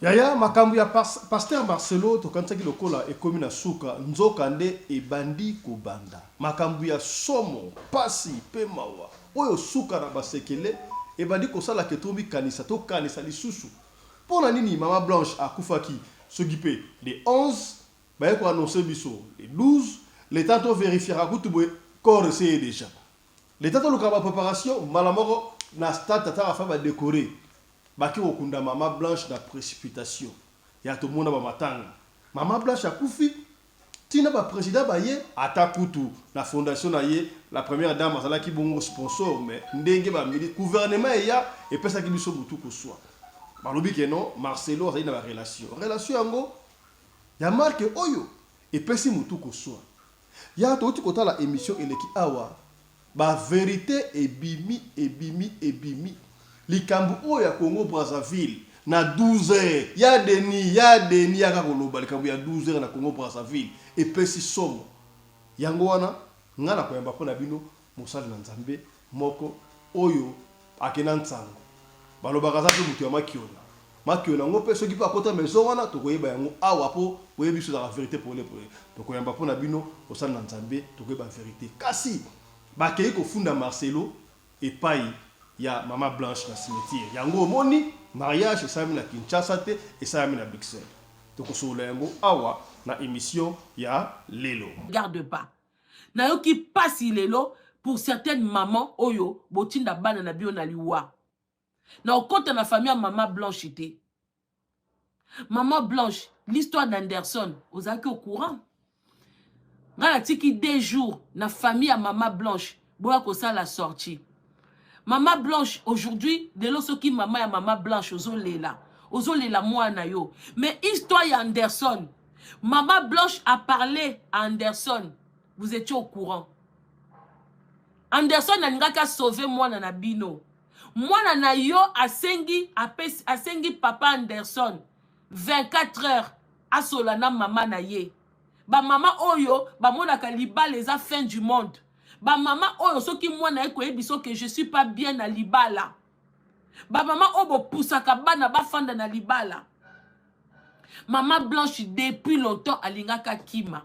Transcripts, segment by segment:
Yaya makambu ya pasteur Marcelo to kanisa ki lokola ekomi na suka nzokande ebandi kobanda makambu ya somo pasi pe mawa oyo suka na basekele ebandi kosala ketombi kanisa to kanisa lisusu pona nini mama Blanche akufaki sogipe les 11 ba ko annoncer biso les 12 l'état to vérifiera kutu boy corps c'est déjà l'état to lokaba préparation malamoko na stade tata fa ba décorer baki okunda mama Blanche na précipitation ya to mona ba matanga mama Blanche akufi tina ba président ba ye atakutu na fondation na ye la première dame azala ki bongo sponsor mais ndenge ba mili gouvernement ya et pesa ki biso butu ko soi balobi ke non Marcelo azali na ba relation yango ya marque oyo et pesi mutu ko soi ya to ti kota la émission eleki awa ba vérité ebimi likambu oyo ya Congo Brazzaville na 12h ya deni ya kakoloba likambu ya 12h na Congo Brazzaville et pesi somo yango wana ngana koyamba pona bino mosali na Nzambe moko oyo akena nsango balobaka za mutu ya makiona ngo pe soki pa kota maison wana to koyeba yango awa po koyebi biso la vérité pour les to koyamba pona bino mosali na Nzambe to koyeba vérité kasi bakei ko funda Marcelo et pai ya mama Blanche na cimetière yango moni mariage esami na Kinshasa te esami na Bruxelles to kosola yango awa na émission ya lelo garde pas na yo ki passe lelo pour certaines mamans oyo botinda bana na bio na liwa na okota na famille ya mama Blanche te mama Blanche l'histoire d'Anderson ozaki au courant ngana tiki 2 jours na famille ya mama Blanche boya ko ça la sortie. Mama Blanche, aujourd'hui, de l'osoki mama ya mama Blanche, ozolela moi na yo. Mais histoire ya Anderson, Mama Blanche a parlé à Anderson. Vous étiez au courant. Anderson n'a qu'à sauver moi na bino. Moi na yo asengi papa Anderson 24 heures à solana mama na ye. Ba mama oyo, ba mona kaliba les fins du monde. Ba maman oyo soki mwana eko ebiso que je suis pas bien na libala. Ba maman obo pusaka bana ba fanda na libala. Maman Blanche depuis longtemps alingaka kima.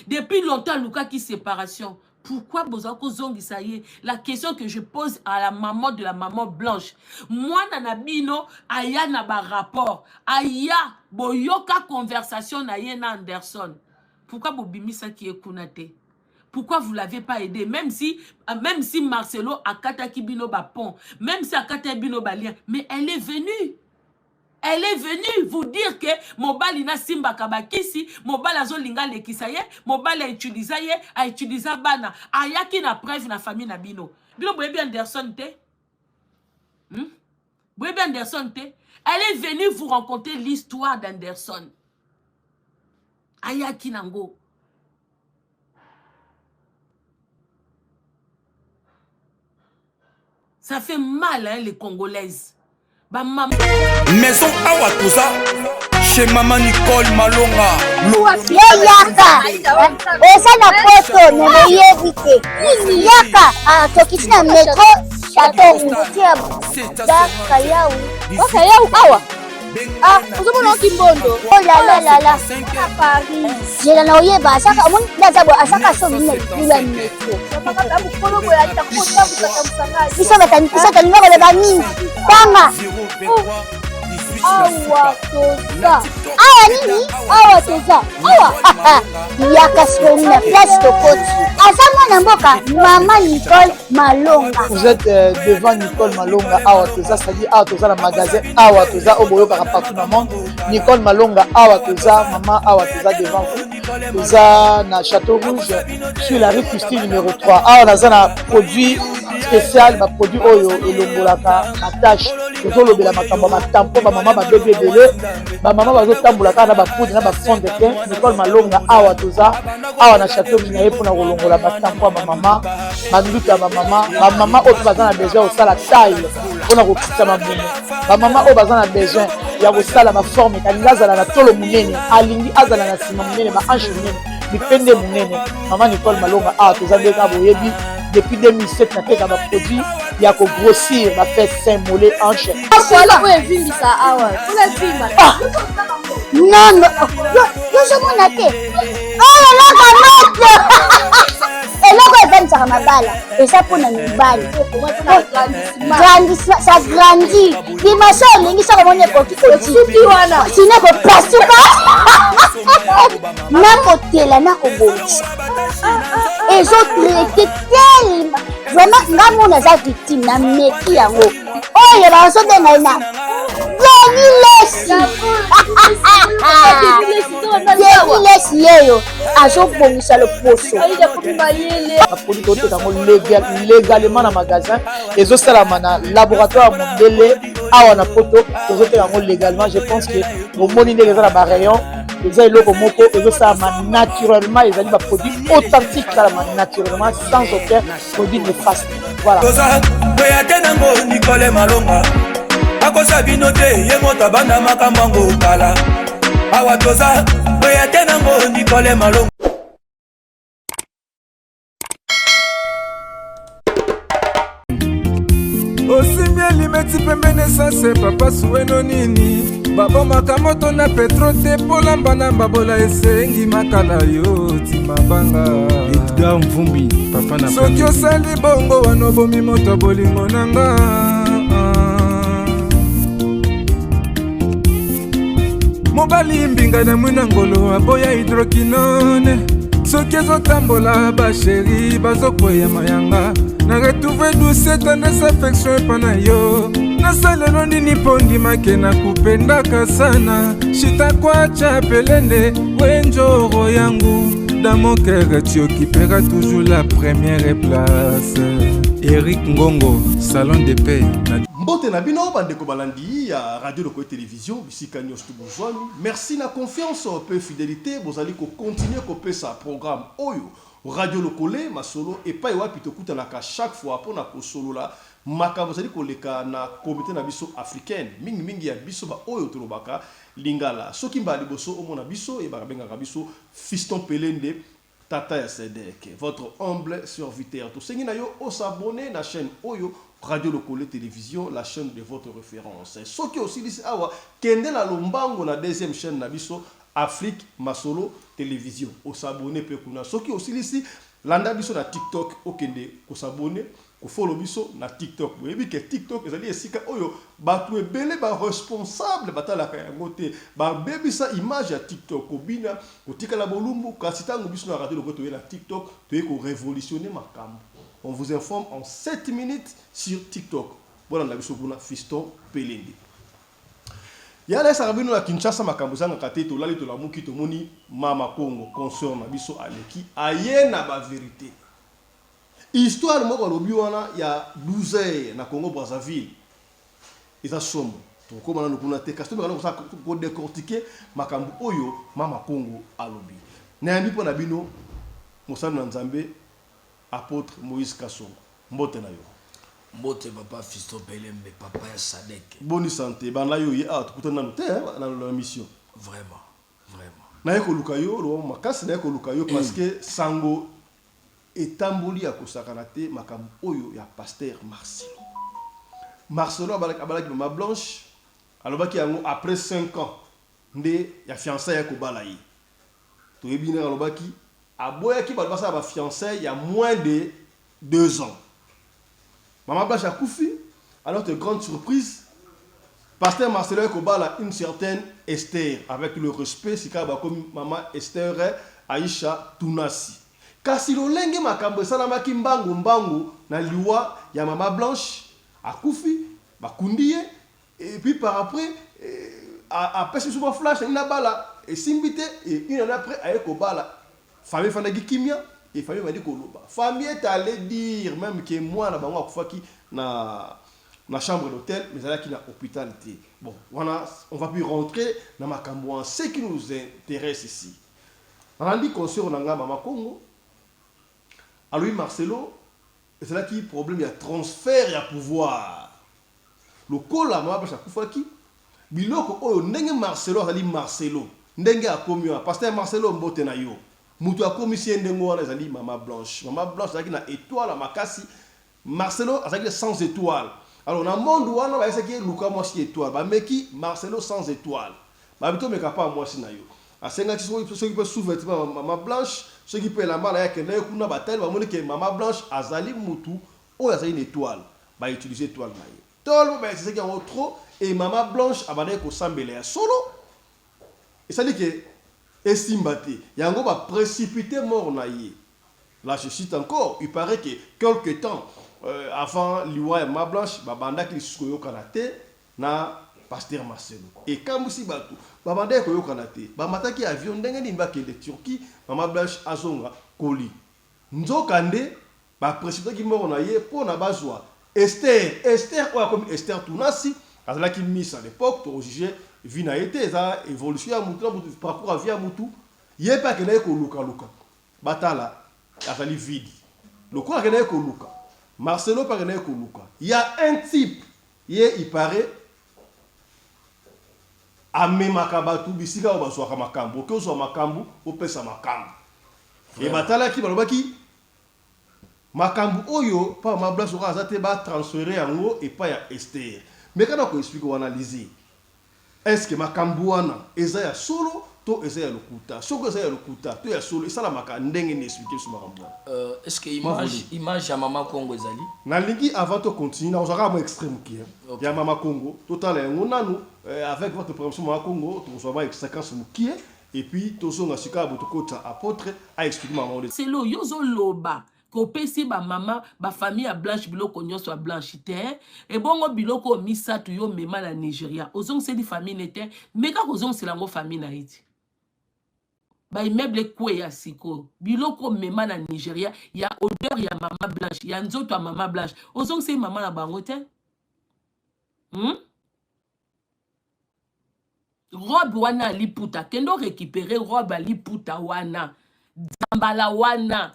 Depuis longtemps luka ki séparation. Pourquoi bozako zongi ça y est? La question que je pose à la maman de la maman Blanche. Moi na bino aya na ba rapport. Aya boyoka conversation na ye na Anderson. Pourquoi bobimisa ki ekunate? Pourquoi vous ne l'avez pas aidé? Même si Marcelo a kataki bino ba pont, même si a kataki bino ba lien, mais elle est venue. Elle est venue vous dire que mobile ina simba kabakisi, mobile azo linga lekisaye, mobile a utilisé bana. Ayaki na preuve na famille na bino. Bino boyebi Anderson te? Boyebi Anderson te? Elle est venue vous raconter l'histoire d'Anderson. Ayaki nango. Ça fait mal, hein, les Congolaises. Bah, maman... Maison Awatusa, chez maman Nicole Malonga. Yaka, esa na poto, ne éviter. Yaka, tokisi na métro, château, Daka yau. Daka yau, awa. Vous avez un kimbondo. Oh là là. À Paris. J'ai la noyé bas. Ça comme on a d'abord à chaque fois une métro. Ils sont à numéro de banni. Tanga. Awa toza. Awa nini? Awa toza. Awa. Yaka sur une place de côte. Azama Namboka, maman Nicole Malonga. Vous êtes devant Nicole Malonga. Awa toza, c'est-à-dire Awa toza le magasin. Awa toza au boyo partout dans le monde. Nicole Malonga, Awa toza, maman Awa toza devant vous. Toza na Château Rouge sur la rue Custine numéro 3. Awa naza na produit spécial, ma produit oyo elongolaka na tâche. Tozolo bela makambo ma tampo ba maman ba bébé belé. Ba maman ba zo tambulaka na ba poudre na ba fond de teint. Nicole Malonga Awa toza, Awa na Château Rouge na pour na kolongola ba tampo ba maman, ba nduka ba maman oyo bazana besoin au sala taille. Pour na kokisa mamuno. Ba maman oyo bazana besoin ya kosala ma forme kanilazala na tolo munene, alingi azala na sima munene ba hanche munene, bipende munene. Maman Nicole Malonga Awa toza ndeka boyebi depuis 2007 na teka ba produit ya ko grossir ba fait sein mollet hanche Voilà où est venu ça awa. Non non. Yo je m'en atte. Oh là là eloko evanisaka mabala eza mpona mibali ça grandit dimension olingi soko moni ekoki kosuki wana sino ekopasuka nakotela nakobongisa ezotraite telema vraiment nga mona eza victime na meki yango oyo bazobengai na Lesi yeyo azobongisa loposo apodi toteka yango légalement na magasin ezosalama na laboratoire mondele awa na poto tozoteka yango légalement. Je pense que omoni ndenge eza na barayon eza eloko moko ezosalama naturellement, ezali baproduit authentique salama naturellement sans aucun produit néfaste. Voilà. Nicole Malonga akosa bino te ye moto abanda makambo yango kala awa toza oya te nango Nicole Malonga. Osimbi elimeti pembene sase papa suweno nini babomaka moto na petro te polamba na babola esengi makala yo timabanga Edgar Mvumbi papa na soki osali bongo wana obomi moto bolingo nanga mobali mbinga na mwina ngolo aboya hydroquinone soki ezotambola basheri bazokwea mayanga na retrouve douce tendresse affection epana yo nasalelo nini mpo ndimake na kupendaka sana shitakwacha pelende wenjoro yangu dans mon cœur tu occuperas toujours la première place. Eric Ngongo, salon de paix. Mbote na bino bandeko balandi ya radio de télévision bisika nyos tubozwami. Merci na confiance peu fidélité bozali ko continuer ko pesa programme oyo radio lokole masolo et pas wapi tokuta na ka chaque fois pona ko solo la makambo zali ko leka na comité na biso africaine mingi ya biso ba oyo tolobaka lingala soki mbali boso omona biso e bakabenga biso Fiston Pelende Tata ya Sedek, votre humble serviteur. Tout sengi na yo o s'abonner na chaîne Oyo Radio Lokole Télévision, la chaîne de votre référence. Ce qui aussi dit awa kende la lombango na deuxième chaîne na biso Afrique Masolo Télévision. O s'abonner pe kuna. Ce qui aussi dit landa biso na TikTok o kende ko s'abonner ko follow biso na TikTok. Vous voyez que TikTok ezali esika oyo batu ebele ba responsable batala ka yango te ba bebisa image ya TikTok ko bina ko tikala bolumbu kasi tango biso na radio lokoto na TikTok to ko révolutionner makambo. On vous informe en 7 minutes sur TikTok. Voilà la biso kuna Fiston Pelende. Ya la sarabino na Kinshasa makambo zanga kate to lali to la muki to moni mama Congo consort na biso aleki ayena ba vérité. Histoire moko lobi wana ya 12 na Congo Brazzaville. Eza somo. To ko bana kuna te kasto bana ko décortiquer makambo oyo mama Congo alobi. Na yambi pona bino mosana nzambe apôtre Moïse Kassongo. Mbote na yo. Mbote papa Fiston Pelende papa ya Sadek. Bonne santé. Bana yo ya tukutana na te na la mission. Vraiment. Na yeko lukayo lo makasi na yeko lukayo parce que sango etamboli akosakana te makambo oyo ya pasteur Marcelo abalaki mama Blanche alobaki yango après 5 ans nde ya fiançailles ko balayi to ebina alobaki aboyaki balbasa ba fiançailles ya moins de 2 ans. Mama Blanche a koufi alors de grande surprise pasteur Marcelo ko bala une certaine Esther avec le respect sikaba comme maman Esther Aïcha Tunasi. Kasi lolenge makambo esalamaki mbangu na liwa ya mama Blanche akufi bakundiye et puis par après après ce souvent flash ina bala et simbite et une année après ayeko bala famille fanaki kimia et famille m'a dit koloba famille est allé dire même que moi na bango akufaki na chambre d'hôtel mais là qui na hôpital té. Bon voilà, on va plus rentrer dans makambo ce qui nous intéresse ici. On a dit concert na mama Congo. Alors Marcelo, c'est là qui problème il y a transfert ya pouvoir. Le kola mama Blanche akufaki biloko oyo ndenge Marcelo azali Marcelo ndenge akomi pasteur Marcelo mbote na yo mutu akomi si ndengo wana azali mama Blanche azali na étoile makasi Marcelo azaki sans étoile. Alors dans le monde où on a essayé Luka moi si étoile, ba meki Marcelo sans étoile. Ba bito meka pas moi si na yo. Asenga ceux qui peuvent sous-vêtement maman blanche, ceux qui peuvent la mala ya kende kuna batel ba moni ke maman blanche azali mutu o azali une étoile. Ba utiliser étoile na yo. Tolo ba c'est qui en trop et maman blanche abandé ko sambele ya solo. Et ça dit que estimbate yango ba précipité mort na ye. Là je cite encore, il paraît que quelque temps avant Liwa et Ma Blanche, babanda qui soyo kanate na pasteur Marcelo. Et quand musi batu, babanda koyo kanate, bamata ki avion ndenge ni mbake de Turquie, Ma Blanche azonga koli. Nzokande ba précipité ki mort na ye pour na bazwa. Esther quoi comme Esther Tunasi, azala ki miss à l'époque pour juger vina été ça évolution à mutu parcours à vie à mutu. Yé pas que na ko luka. Batala azali vide. Le quoi que na ko luka. Marcelo par ko luka. Il y a un type, il paraît ame makabatu bisika o baswa makambo, que so makambo o pesa makambo. Et batala ki balobaki makambo oyo pa ma blanche oka azate ba transférer yango et pas ya Esther. Mais quand on explique ou analyser, est-ce que makambo wana eza ya solo to eza ya lokuta? Soko eza ya lokuta to ya solo esala maka ndenge ni expliquer sur makambo. Est-ce que image ya Mama Congo ezali? Na lingi avant de continuer, on aura un extrême qui est. Ya Mama Congo, total et on a nous avec votre promotion Mama Congo, on va séquence qui est et puis tozo na sika botokota apôtre a expliqué maman. C'est lo yozo loba. Kopesi ba mama ba famille a blanche biloko nyonso a blanchité et bongo biloko misatu yo mema na Nigeria ozong se di famille nete meka kozong se lango famille na iti ba immeuble kwe ya siko biloko mema na Nigeria ya odeur ya mama blanche ya nzoto ya mama blanche ozong se mama na bango te robe wana liputa kendo récupérer robe à liputa wana zambala wana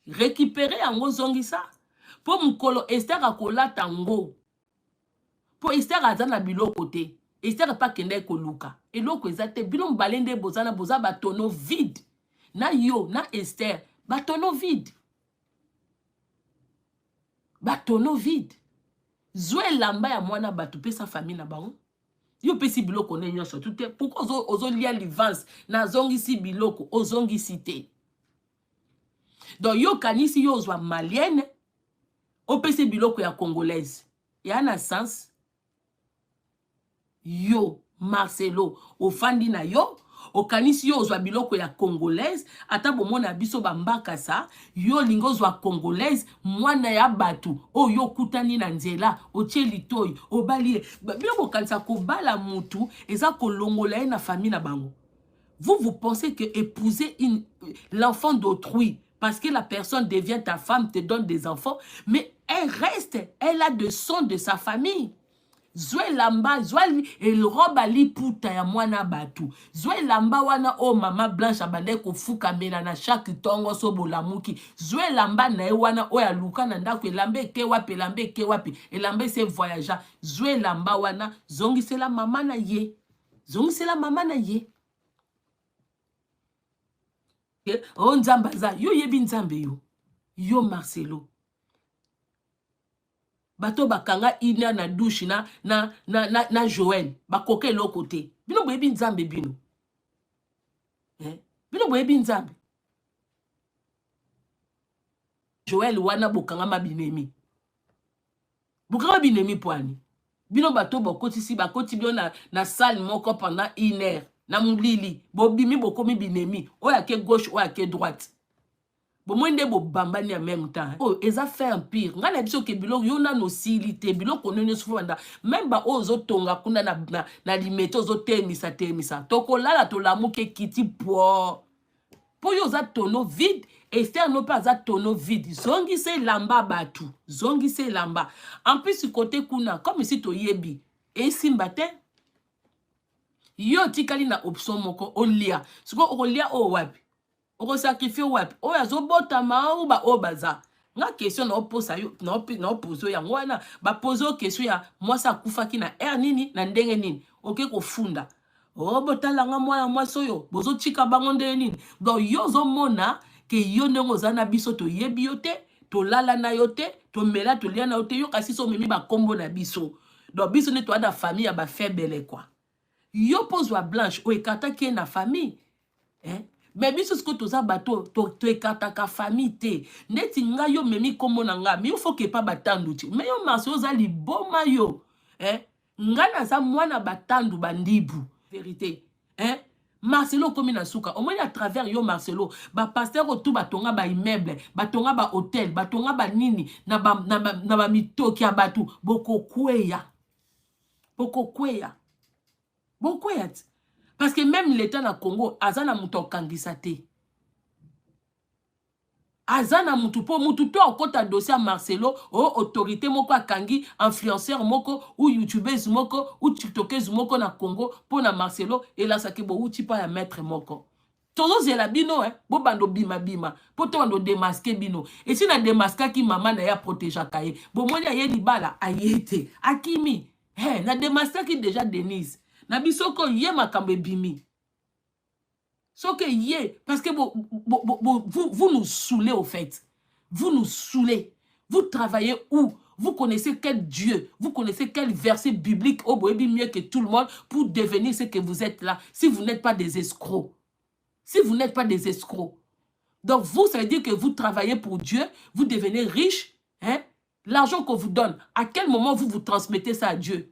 récupérer yango zongisa po mukolo Esther akola tango po Esther azana biloko te Esther pa kende ko luka eloko ezate bino mbalende bozana boza batono vide na yo na Esther batono vide zwe lamba ya mwana batu pesa famille na bango yo pesi biloko ne nyonso tout pourquoi ozo lia livance na zongisi biloko ozongisi te. Donc yo kanisi yo zwa malienne opesi biloko ya congolaise ya na sens yo Marcelo ofandi na yo okanisi yo zwa biloko ya congolaise ata bomona biso bambaka sa yo lingo zwa congolaise mwana ya batu o yo kutani na nzela otie litoyi obali biloko kanisa ko bala mutu eza kolongola na famille na bango. Vous pensez que épouser l'enfant d'autrui parce que la personne devient ta femme, te donne des enfants, mais elle a de son de sa famille. Zwe lamba, zwe el roba li puta ya mwana batu. Zwe lamba wana o mama blanche abande ko fuka mena na chaque tongo so bolamuki. Zwe lamba na e wana o ya luka na ndako elambe ke wapi, elambe se voyagea. Zwe lamba wana zongi se la mama na ye. O nzambaza yo yebi nzambe yo Marcelo bato bakanga ina na douche na Joël bakoke lo côté bino boyebi nzambe bino bino boyebi nzambe Joël wana bokanga mabinemi poani bino bato bakotisi bakoti bio na salle moko pendant 1 heure na mulili bobimi bokomi binemi oya ke gauche oya ke droite bomwende bobambani en même temps oh eza fait empire ngana biso ke biloko yo na nosilité biloko nene sufanda même ba ozo tonga kuna na limete ozo temisa tokolala tolamuke kiti po yo za tono vide Esther no pas za tono vide zongi se lamba batu zongi se lamba en plus côté kuna comme si to yebi et simbate yo tikali na option moko olia siko olia o wapi oko sacrifier wapi o yazo botama ou ba obaza nga question na oposa yo na opozo ya ngwana ba pozo question ya moi sa kufaki na nini na ndenge nini oke ko funda o botala nga mwana mwaso yo bozo chika bango ndenge nini donc yo zo mona ke yo ndenge ozana biso to yebi yo te to lala na yote, to mela to lia na yote, yo kasi so memi ba kombo na biso. Donc biso ne to da famille ya ba faible quoi. Yo pose wa blanche o ekata ki na famille. Hein? Mais biso ce que toza bato to ekata ka famille te. Neti nga yo memi kombo na nga, mais il faut que pas batandu ti. Mais yo marso za li boma yo. Hein? Nga na za mwana batandu bandibu. Vérité. Hein? Marcelo comme na suka au moins à travers yo Marcelo ba pasteur autour batonga ba immeuble batonga ba hôtel batonga ba nini na ba mitoki ya batu boko kweya parce que même l'état na Congo azana muto kangisa te azana mutu po mutu to okota dossier Marcelo o autorité moko akangi influenceur moko ou youtubeuse moko ou tiktokeuse moko na Congo po na Marcelo et la sakibo uti pa ya maître moko tozo zela bino bo bando bima po to bando démasquer bino et si na démasquer ki maman na ya protéger kaye bo monya ye libala ayete akimi na démasquer ki déjà Denise na bisoko ye makambe bimi. So que parce que vous nous saoulez au fait. Vous nous saoulez. Vous travaillez où? Vous connaissez quel Dieu? Vous connaissez quel verset biblique au mieux que tout le monde pour devenir ce que vous êtes là? Si vous n'êtes pas des escrocs. Si vous n'êtes pas des escrocs. Donc vous, ça veut dire que vous travaillez pour Dieu, vous devenez riche. Hein? L'argent qu'on vous donne, à quel moment vous transmettez ça à Dieu?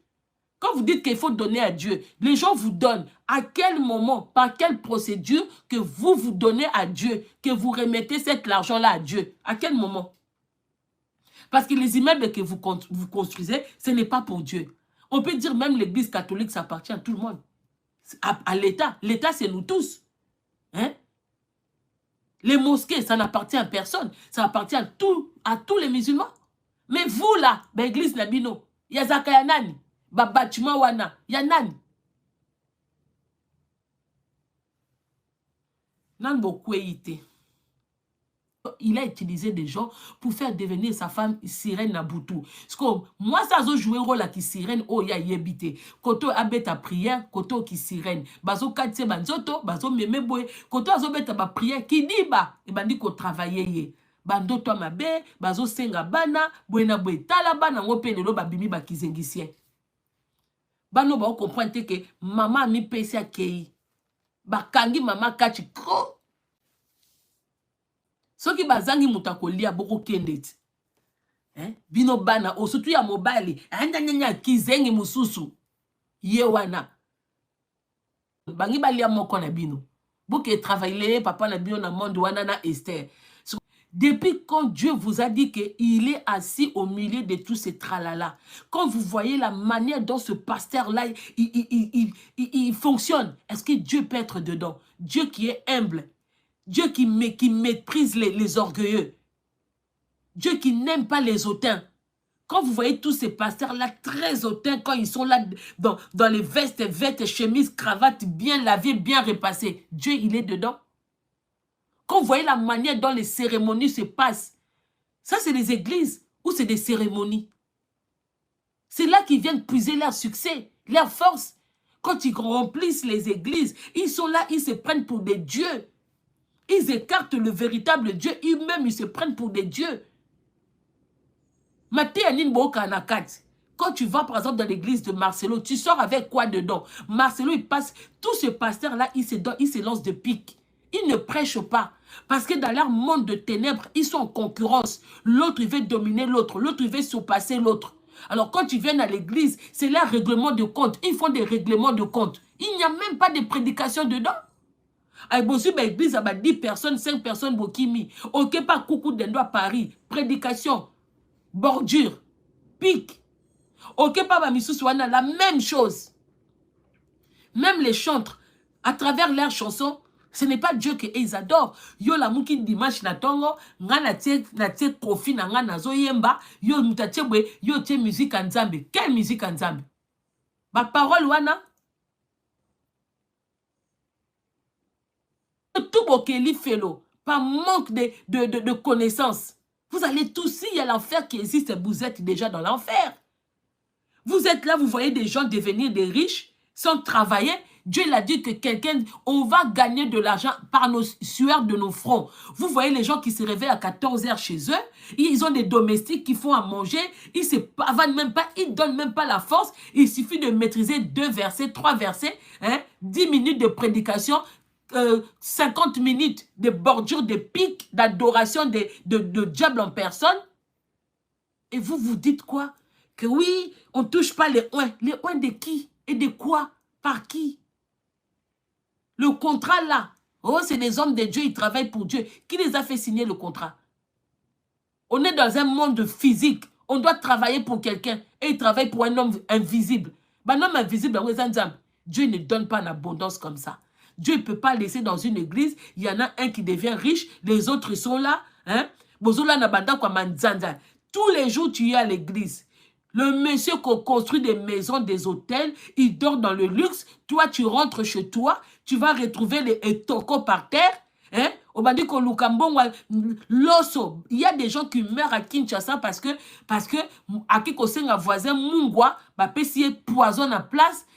Quand vous dites qu'il faut donner à Dieu, les gens vous donnent. À quel moment, par quelle procédure que vous donnez à Dieu, que vous remettez cet argent-là à Dieu? À quel moment? Parce que les immeubles que vous construisez, ce n'est pas pour Dieu. On peut dire même l'église catholique, ça appartient à tout le monde. À l'État. L'État, c'est nous tous. Hein? Les mosquées, ça n'appartient à personne. Ça appartient à tous les musulmans. Mais vous, là, l'église Nabino, Yazaka Yanani. Bâtiment wana yanani nan beaucoup été. Il a utilisé des gens pour faire devenir sa femme sirène na butu. Parce que moi ça zo jouer rôle qui sirène oh ya yebité. Koto abeta prière, koto qui sirène. Bazo katse banzoto, bazo meme boy, koto azo beta ba prière qui dit ba e bandi ko travailler ye. Bando to mabe, bazo senga bana, boyna boy tala bana ngopene lo babimi ba kizengisien. Bano ba comprendre que maman mi pesi akei ba kangi mama kachi kro soki bazangi mutakolia boko kendeti bino bana osutu ya mobile anya kizengi mususu ye wana bangi balia moko na bino boke travailler papa na bino na monde wana na Esther. Depuis quand Dieu vous a dit qu'il est assis au milieu de tous ces tralala, quand vous voyez la manière dont ce pasteur-là, il fonctionne, est-ce que Dieu peut être dedans? Dieu qui est humble, Dieu qui méprise les orgueilleux, Dieu qui n'aime pas les hautains. Quand vous voyez tous ces pasteurs-là très hautains, quand ils sont là dans les vestes, chemises, cravates, bien lavées, bien repassées, Dieu, il est dedans. Quand vous voyez la manière dont les cérémonies se passent, ça c'est des églises ou c'est des cérémonies. C'est là qu'ils viennent puiser leur succès, leur force. Quand ils remplissent les églises, ils sont là, ils se prennent pour des dieux. Ils écartent le véritable Dieu, eux-mêmes ils se prennent pour des dieux. Quand tu vas par exemple dans l'église de Marcelo, tu sors avec quoi dedans? Marcelo, il passe, tout ce pasteur-là, il se lance de pique. Ils ne prêchent pas. Parce que dans leur monde de ténèbres, ils sont en concurrence. L'autre, il veut dominer l'autre. L'autre, il veut surpasser l'autre. Alors, quand tu viens à l'église, c'est leur règlement de compte. Ils font des règlements de compte. Il n'y a même pas de prédication dedans. À l'église, il y a 10 personnes, 5 personnes, Bokimi. Ok, pas coucou d'Endo à Paris. Prédication, bordure, pique. Ok, pas Bamissous, la même chose. Même les chantres, à travers leurs chansons, ce n'est pas Dieu qu'ils adorent. Yo la mouki dimanche na tongo, nga na tie kofi na nga na zo yemba, yo mutatie bwe, yo tie musique en Nzambe. Quelle musique en Nzambe? Ba parole wana? Tout bokeli felo, par manque de connaissances. Vous allez tous, s'il y a l'enfer qui existe, vous êtes déjà dans l'enfer. Vous êtes là, vous voyez des gens devenir des riches, sans travailler. Dieu l'a dit que quelqu'un, on va gagner de l'argent par nos sueurs de nos fronts. Vous voyez les gens qui se réveillent à 14 h chez eux, ils ont des domestiques qui font à manger, ils se pavanent même pas, ils donnent même pas la force. Il suffit de maîtriser 2 versets, 3 versets, 10 minutes de prédication, 50 minutes de bordure, de pique, d'adoration de diable en personne. Et vous vous dites quoi? Que oui, on ne touche pas les oins. Les oins de qui? Et de quoi? Par qui? Le contrat là, oh, c'est des hommes de Dieu, ils travaillent pour Dieu. Qui les a fait signer le contrat? On est dans un monde physique. On doit travailler pour quelqu'un. Et il travaille pour un homme invisible. Un homme invisible, Dieu ne donne pas en abondance comme ça. Dieu ne peut pas laisser dans une église, il y en a un qui devient riche, les autres sont là. Tous les jours, tu es à l'église. Le monsieur qui construit des maisons, des hôtels, il dort dans le luxe. Toi, tu rentres chez toi, tu vas retrouver les tocos par terre. Il y a des gens qui meurent à Kinshasa parce que à Kikosenga voisin Mungwa, si poisonne à place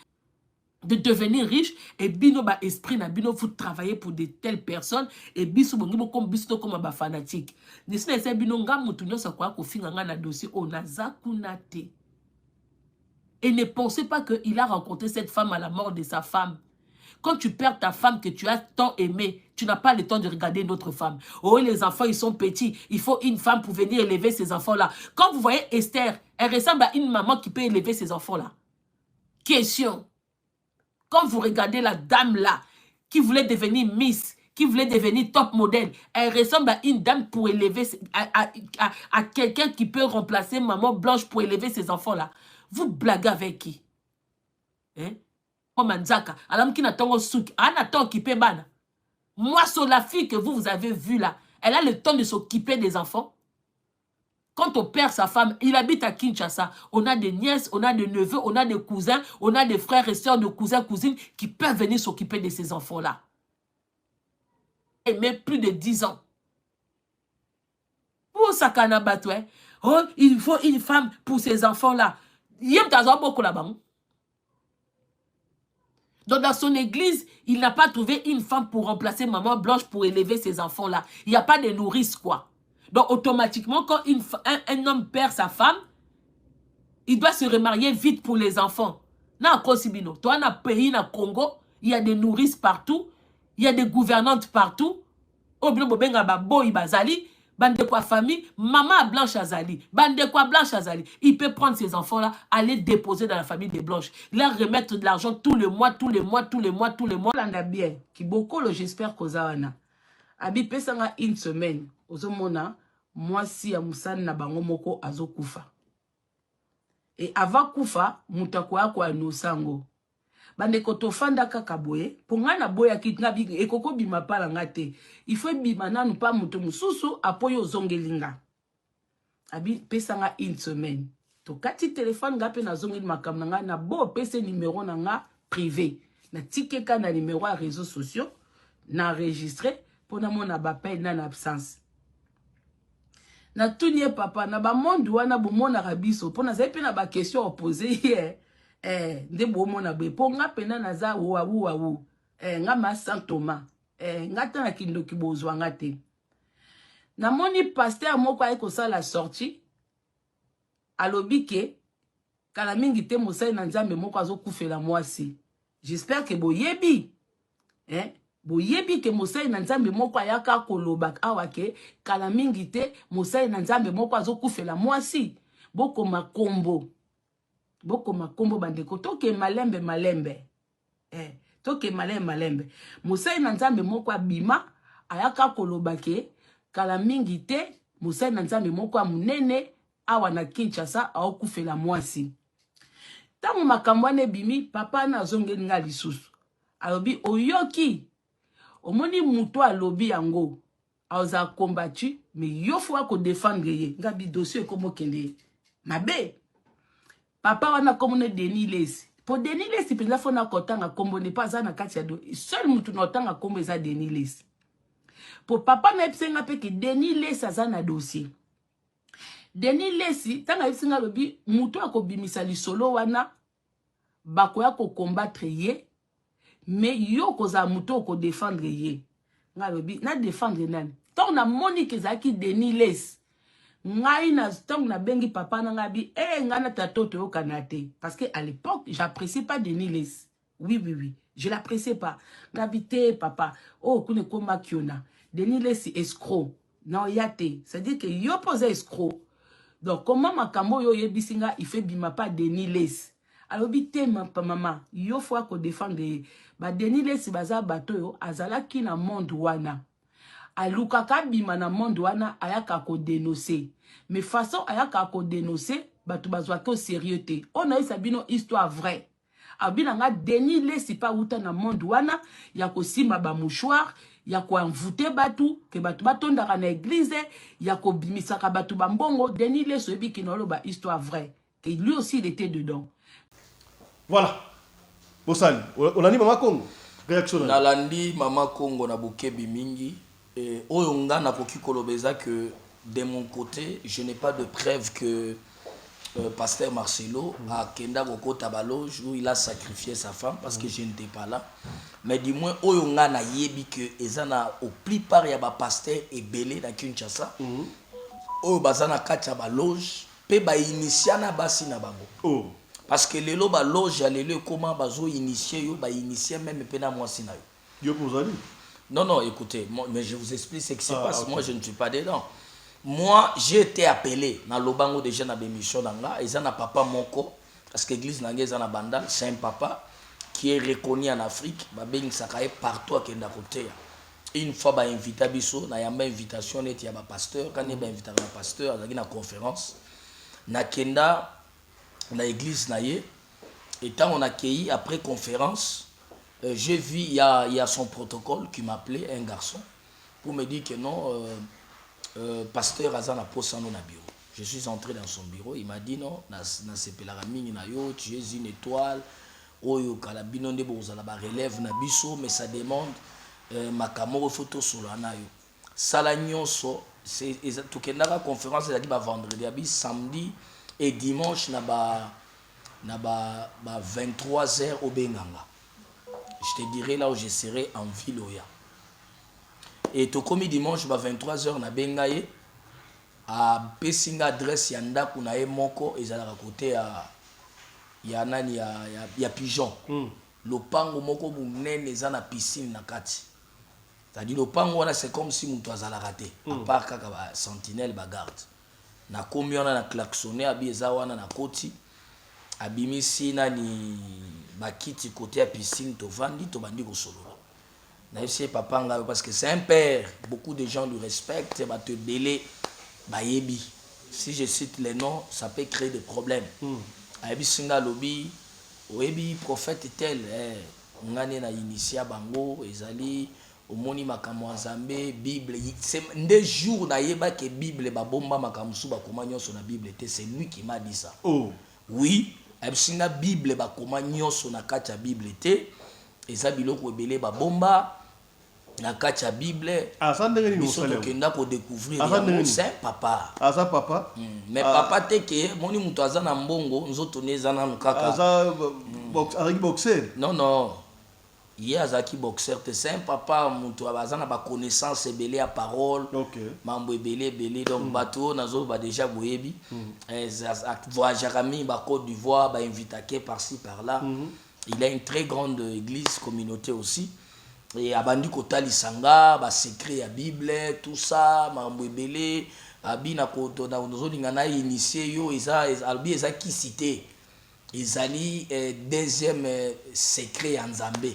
de devenir riche et bino ba esprit na bino faut travailler pour de telles personnes et biso bongibo comme biso comme ba fanatique nisina ese bino nga mutu nyosa kwa ko finga nga na dossier onaza kunate. Et ne pensez pas que il a rencontré cette femme à la mort de sa femme. Quand tu perds ta femme que tu as tant aimée, tu n'as pas le temps de regarder une autre femme. Oh, les enfants, ils sont petits. Il faut une femme pour venir élever ces enfants-là. Quand vous voyez Esther, elle ressemble à une maman qui peut élever ses enfants-là. Question. Quand vous regardez la dame là, qui voulait devenir Miss, qui voulait devenir top modèle, elle ressemble à une dame pour élever, à quelqu'un qui peut remplacer maman blanche pour élever ses enfants-là. Vous blaguez avec qui? Hein? Moi, sur la fille que vous avez vue là, elle a le temps de s'occuper des enfants. Quand on perd sa femme, il habite à Kinshasa. On a des nièces, on a des neveux, on a des cousins, on a des frères et sœurs de cousins, cousines qui peuvent venir s'occuper de ces enfants-là. Et même plus de 10 ans. Pour Sakana Batoué, oh, il faut une femme pour ces enfants-là. Donc dans son église, il n'a pas trouvé une femme pour remplacer maman blanche pour élever ses enfants-là. Il n'y a pas de nourrice, quoi. Donc automatiquement, quand un homme perd sa femme, il doit se remarier vite pour les enfants. Dans Kosibino, toi, dans le pays, dans le Congo, il y a des nourrices partout, il y a des gouvernantes partout. Bande quoi famille, maman blanche azali, bande quoi blanche azali. Il peut prendre ces enfants-là, aller déposer dans la famille des blanches, leur remettre de l'argent tous les mois. Landa bien, qui beaucoup, j'espère qu'aux awana. Abi pesanga une semaine, aux mona, moi si amusan na bango moko azo kufa. Et avant kufa, mutakoya kwa nusango. Bande koto fanda kaka boye, ponga na boya kitna bi ekoko bima pala ngate. Il faut bima nanu pa muto mususu apoyo zongelinga. Abi pesanga une semaine. To kati téléphone ngape na zongeli makamna nga na bo pese numéro na nga privé. Na tikeka na numéro à réseaux sociaux na enregistré pour na mona bapay na absence. Na tunye papa na ba monde wana bomona rabiso pour na zepe na ba question opposée hier. Nde bomo na be po nga pena na za wawu nga ma Saint Thomas nga tana kindo kibozwa nga te na moni pasteur moko ay ko sala sortie alobi ke kala mingi te mosai na nzambe moko azokufela mwasi. J'espère que boyebi boyebi ke mosai na nzambe moko ayaka koloba awa ke kala mingi te mosai na nzambe moko azokufela mwasi. Boko makombo bandeko toke malembe toke malembe musai na nzambe moko abima ayaka koloba ke kala mingi te musai na nzambe moko munene awa na Kinshasa aokufela mwasi. Tango makambo ane bimi papa na zongeli nga lisusu alobi oyoki omoni muto alobi yango aoza combattu mais yo fwa ko défendre ye ngabi dossier komo kende mabe. Papa wana komone Denis Lesi. Po Denis Lesi penda fona kotanga kombo ne pas na kati ya do. Seul mutu notanga kombo eza Denis Lesi. Po papa na episenga pe ke Denis Lesi azana dossier. Denis Lesi tanga episenga lobi mutu akobimisa lisolo wana bakoya ko combattre ye mais yo koza muto ko défendre ye ngalobi na défendre nani tant na Monique ezaki Denis Les ngai na tant na bengi papa na ngabi ngana tatoto yo kanate parce que à l'époque j'appréciais pas Denis Les. Oui je l'appréciais pas ngabi te papa oh kune koma kiona Denis Les escroc non yate c'est dire que yo posé escroc donc comment makambo yo yebisinga il fait bima pas Denis Les. Alors bité maman yo fois ko défendre ba Denis Les baza bato yo azalaki na monde wana alukaka bima na monde wana ayaka ko dénoncer mais façon ayaka ko dénoncer bato bazwa ko sérieux te on a sabino histoire vraie abina nga Denis Les pas uta na monde wana ya ko simba ba mouchoir ya ko envoûter batu ke batu batondaka na église ya ko bimisaka batu bambongo Denis Les oyebi kinolo ba histoire vraie et lui aussi il était dedans. Voilà. Bosani, on a dit Mama Congo. Réaction. Nalandi Mama Congo na bukebi mingi. Et oyonga na koki kolobeza que de mon côté, je n'ai pas de preuve que Pasteur Marcelo a kenda koko tabaloge où il a sacrifié sa femme parce que je n'étais pas là. Mais du moins oyonga na yebi que ezana au plupart ya ba pasteur ebele na Kinshasa. Oyo bazana kacha ba loge pe ba initiana basi na bango. Oh. Parce que les loba loge les comment bazo initier yo ba initier même pena moi sina yo. Yo pozali. Non, écoutez, mais je vous explique ce qui se passe. Okay. Moi, je ne suis pas dedans. Moi, j'ai été appelé dans l'Obango déjà dans l'émission d'Anga. Ils ont un papa Moko, parce que l'église Nanga est un bandal, c'est un papa qui est reconnu en Afrique. Il s'est partout à Kendakote. Une fois, il a invité Bisso, il y a une invitation, il y a un pasteur. Quand il y a une invitation à un pasteur, il y a une conférence. Na Kenda, dans l'église Naye, et quand on a accueilli après conférence, j'ai vu, il y a son protocole qui m'appelait, un garçon, pour me dire que non, pasteur Azan a posé dans bureau. Je suis entré dans son bureau, il m'a dit non, tu es une étoile, oyo kalabino de bozala ba relève na biso, mais ça demande ma caméra photo sur la nayo. Salagnoso, c'est tout kendara conférence, il a dit ba vendredi, abi samedi et dimanche na ba 23h au Benganga. Je te dirai là où je serai en ville. Et tout comme dimanche, 23h, na bengaye, à Pessinga adresse yanda kuna e moko, et à côté ya pigeon. Le pango moko mounen les na piscine na kati. C'est-à-dire le pango c'est comme si moutou azala raté. À part kaka sentinelle ba garde. Na komi on a klaxonné abi ezawana na koti. Abimisi nani bakiti côté à piscine to vandi to bandi ko solo. Na essayer papa nga parce que c'est un père, beaucoup de gens le respectent, ba te belé ba yebi. Si je cite les noms, ça peut créer des problèmes. Abi singa lobi, oyebi prophète tel ngane na initia bango ezali omoni makambo nzambe Bible c'est des jours na yeba que Bible ba bomba makambo su ba komanyo sur la Bible, c'est lui qui m'a dit ça. Oh. Oui. Absinga Bible ba koma nyonso na kati ya Bible te eza biloko ebele ba bomba na kati ya Bible asandenge ni biso tokenda ko découvrir c'est papa asa papa mais papa te ke moni muto aza na mbongo nzoto neza na mukaka asa boxer non il y a zaki boxer c'est un papa muto aza na ba connaissance ebele ya parole mambo ebele donc bato nazo ba déjà boyebi voyager mi ba Côte d'Ivoire ba invité par-ci par-là il a une très grande église communauté aussi et abandi kotali sanga ba secret ya Bible tout ça mambo ebele abina ko to na nozo lingana initié yo albi eza qui cité ezali deuxième secret en Nzambe.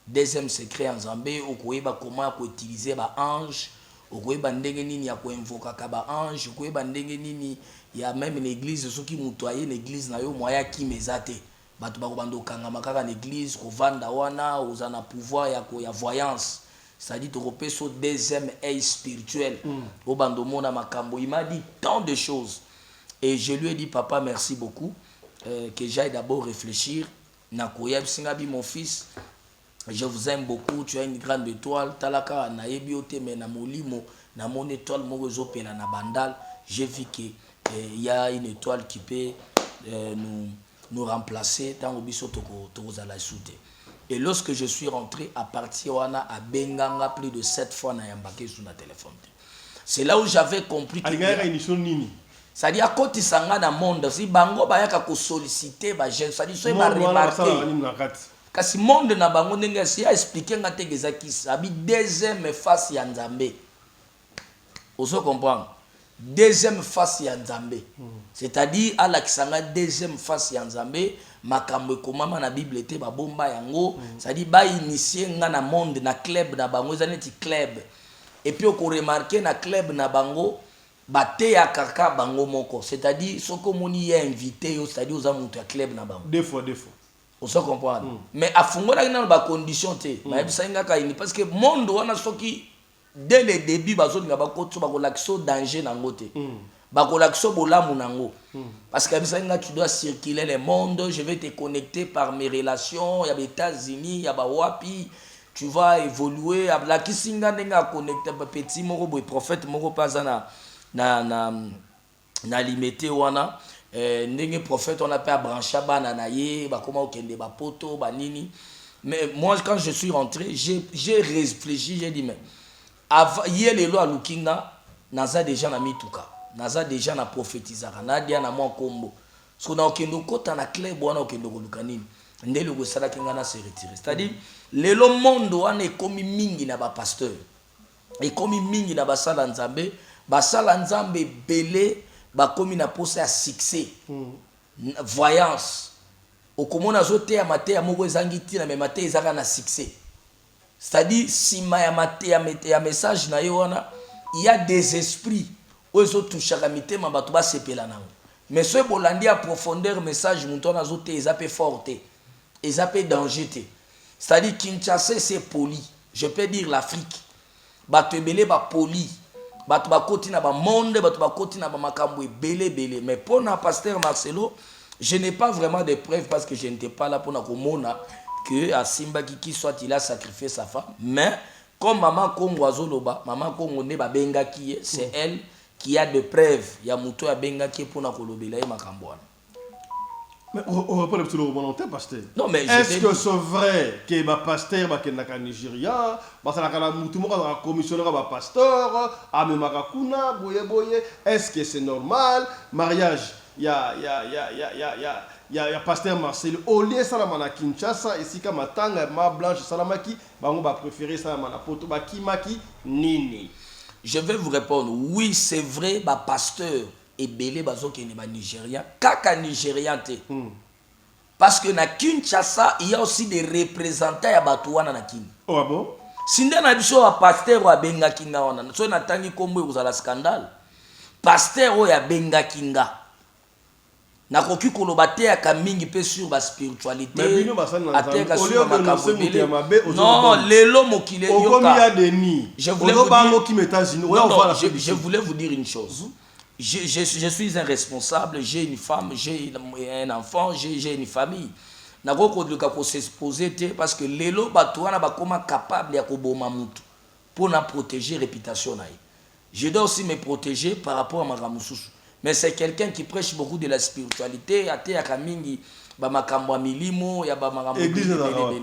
Deuxième secret en Zambé, okoyeba comment utiliser ba ange, okoyeba ndenge nini ya koinvoka ka ba ange, okoyeba ndenge nini ya même l'église soki mutoye l'église na yo moya ki mezate. Batu ba kobando kanga makaka l'église ko vanda wana ozana pouvoir ya voyance. C'est-à-dire to repeso deuxième œil spirituel. Au bando mona makambo, il m'a dit tant de choses. Et je lui ai dit papa merci beaucoup que j'aille d'abord réfléchir na koyeb singabi mon fils. Je vous aime beaucoup, tu as une grande étoile. Talaka na ebiote mais na molimo na mon étoile mozo pela na bandal. J'ai vu que il y a une étoile qui peut nous remplacer dans obiso toko za la soute. Et lorsque je suis rentré, à partir wana à Benganga, plus de 7 fois na yambake sur na téléphone. C'est là où j'avais compris que c'est-à-dire à côté sanga na monde, si bango ba yaka ko solliciter ba jeune, c'est-à-dire so ba remarquer. Kasi monde na bango ndenge si a expliquer ngate gezaki sabi deuxième face ya Nzambe. Oso comprendre. Deuxième face ya Nzambe. C'est-à-dire à la kisanga deuxième face ya Nzambe, makambo komama na Bible était ba bomba yango, c'est-à-dire ba initier nga na monde na club na bango, zaneti club. Et puis on remarquer na club na bango bate ya kaka bango moko, c'est-à-dire soko moni ya invité, c'est-à-dire aux amonto ya club na bango. Des fois. On se comprend. Mais à fongola na ba condition te, ba bisinga ka ini parce que monde wana soki dès le début bazoli nga ba kotso ba kolakso danger na ngote. Ba kolakso bolamu nango. Parce que bisinga tu dois circuler le monde, je vais te connecter par mes relations, il y a les États-Unis, il y a ba wapi, tu vas évoluer la kisinga ndenga connecter ba petit moko boy prophète moko pazana na limité wana. Ndenge prophète on a pas branché banana ye ba comment okende ba poto ba nini. Mais moi quand je suis rentré j'ai réfléchi, j'ai dit mais hier les lois lukinga naza déjà na mituka naza déjà na prophétisaka na dia na moi kombo so na okendo kota na club wana okendo koluka nini ndele go sala kinga na se retirer, c'est-à-dire lelo monde wana ekomi mingi na ba pasteur ekomi mingi na ba sala Nzambe belé ba komi na posa ya succès voyance okomona zote ya mate ya moko ezangi tina mais mate ezaka na succès, c'est-à-dire sima ya mate ya message na yo wana il y a des esprits ozo touchaka mitema bato ba sepela nango mais ce bolandi a profondeur message muntona zote ezape forte ezape danger te, c'est-à-dire Kinshasa c'est poli, je peux dire l'Afrique bato ebele ba poli bato bakoti na ba monde bato bakoti na ba makambo ebele mais pour na pasteur Marcelo je n'ai pas vraiment de preuves parce que je n'étais pas là pour na komona que à Simba qui soit il a sacrifié sa femme, mais comme maman Kongo azoloba maman Kongo ne ba benga ki c'est elle qui a de preuves ya muto ya benga ki pour na kolobela e makambo wana. Mais on va pas le petit volontaire pasteur. Non mais est-ce que c'est vrai que ba pasteur ba kenaka Nigeria, ba sala kana mutu moko na commissionnaire ba pasteur, a me makakuna boye, est-ce que c'est normal mariage ya pasteur Marcel au lieu salama na Kinshasa ici ka matanga ma blanche salamaki bango ba préférer salama na poto ba kimaki nini? Je vais vous répondre oui, c'est vrai ba pasteur et belé bazo qui n'est pas nigérien kaka nigérien te parce que na Kinshasa il y a aussi des représentants ya batuana na Kin. Oh bon sinde na biso wa pasteur wa benga kinga wana so na tangi kombo ezala scandale pasteur o ya benga kinga na koki koloba te ya kamingi pe sur ba spiritualité ateka sur makambo belé non lelo mokile yoka je voulais vous dire une chose. Je suis un responsable, j'ai une femme, j'ai un enfant, j'ai une famille. Na ko de ka se poser parce que lelo batouana ba koma capable ya koboma mutu pour na protéger réputation na. Je dois aussi me protéger par rapport à Maramususu. Mais c'est quelqu'un qui prêche beaucoup de la spiritualité, ate ya kamingi ba makambo milimo ya ba makambo belé.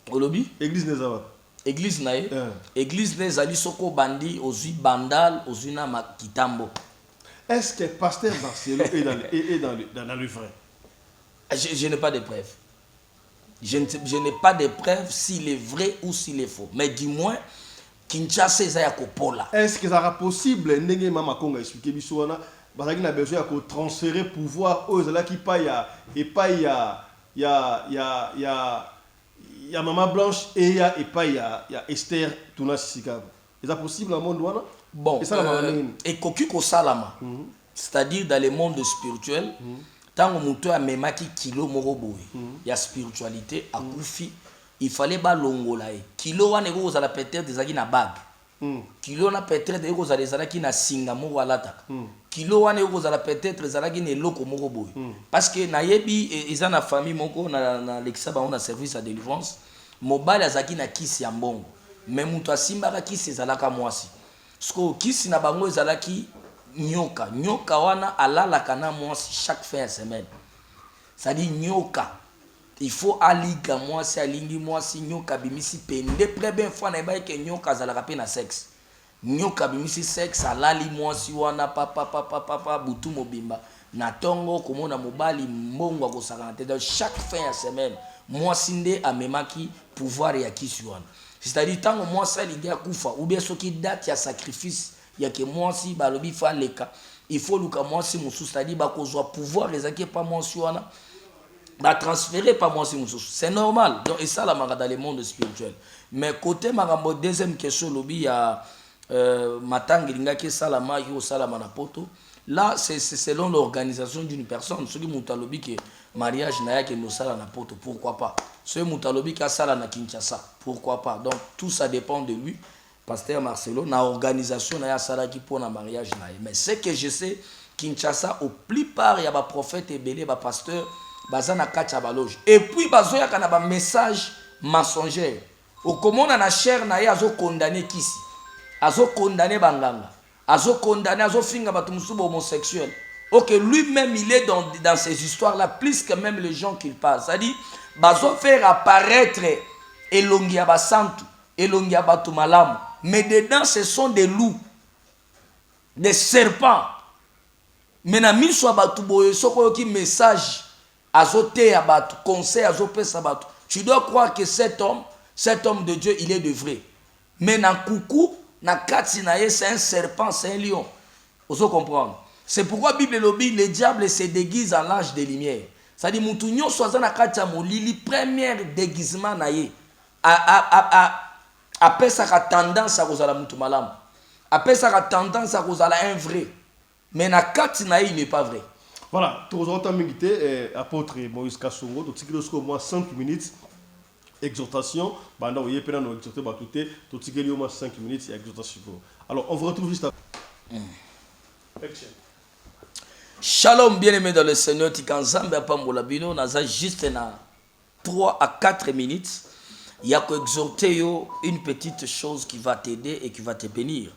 Olobi? Église Nezawa. Église nae, église les ali soko bandi ozui bandal ozuna makitambo. Est-ce que pasteur Marcelo est dans le vrai? Je n'ai pas de preuves. Je n'ai pas de preuves s'il est vrai ou s'il est faux. Mais du moins, Kinshasa est à Kopola. Est-ce que ça sera possible, Ndenge Mama Konga expliqué Bissoana, parce qu'il a besoin de transférer pouvoir aux gens qui paient et pas il y a Maman Blanche et il y a Esther Tuna Sisika. Est ça possible dans le monde ouana? Bon, et Kokiko Salama, c'est-à-dire dans le monde spirituel, tant que muto a memaki kilo moroboy, il y a spiritualité à Koufi, il fallait ba longola kilo wana eko za la peut-être des na bag. Kilo na peut-être eko za des qui na singa mo wala ta. Kilo wana eko za la peut-être zalaki ne loko moroboy. Parce que na yebi ils na famille moko na l'exa ba on a service à délivrance, mobile azaki na kisi ya mbongo. Mais muto asimbaka kisi zalaka mwasi. Sko kisi na bango zalaki nyoka wana alala kana mwasi chaque fin de semaine. Ça dit nyoka il faut aliga moi si alingi moi si nyoka bimisi pende prebe fois na ba ke nyoka zala rapé na sexe nyoka bimisi sexe alali moi si wana papa butu mobimba na tongo komona mobali mbongo akosaka na tete chaque fin ya semaine moi sinde amemaki pouvoir ya kisuana c'est-à-dire tango moi ça liga kufa ou bien soki date ya sacrifice ya ke moi si balobi fa leka il faut luka moi si musu c'est-à-dire ba kozwa pouvoir ezaki pas moi si wana ba transférer pas moi si musu c'est normal donc et ça la mara dans le monde spirituel mais côté marambo deuxième question lobi ya matangi lingaki sala maki au sala manapoto là c'est selon l'organisation d'une personne ceux qui mutalobi que mariage na yake no sala na poto pourquoi pas ceux mutalobi ka sala na Kinshasa pourquoi pas donc tout ça dépend de lui pasteur Marcelo na organisation na ya sala ki pour na mariage na mais c'est que je sais Kinshasa au plupart ya ba prophète ebele ba pasteur bazana kacha ba loge et puis bazoya kana ba message mensonger au comment na chair na ya azo condamner kisi azo condamner banganga azo condamné, azo finga batumusubo homosexuel. Ok, lui-même il est dans ces histoires-là plus que même les gens qu'il parle. C'est-à-dire, bazo faire apparaître elongia basantu, elongia batumalam. Mais dedans, ce sont des loups, des serpents. Mais na miswa batuboye soko ki message azo te ya batu, conseil azo pesa batu. Tu dois croire que cet homme de Dieu, il est de vrai. Mais na coucou na kati na ye c'est un serpent, c'est un lion. Vous comprendre. C'est pourquoi la Bible lobby le diable se déguise en l'âge de lumière. C'est-à-dire mutu nyonso aza na kati ya molili premier déguisement na ye. A pesaka tendance à kozala mutu malamu. A pesaka tendance à kozala un vrai. Mais na kati na ye il n'est pas vrai. Voilà, tous autres mingités apôtre Moïse Kassongo, donc c'est au moins 5 minutes. Exhortation, pendant où il y a plein d'exhortés, tout ce qui est au moins 5 minutes, il y a exhortation. Alors, on vous retrouve juste après. Shalom, bien-aimés dans le Seigneur, Tikanzambe Apambolabino, naza juste na 3 à 4 minutes. Il y a qu'exhorter une petite chose qui va t'aider et qui va te bénir.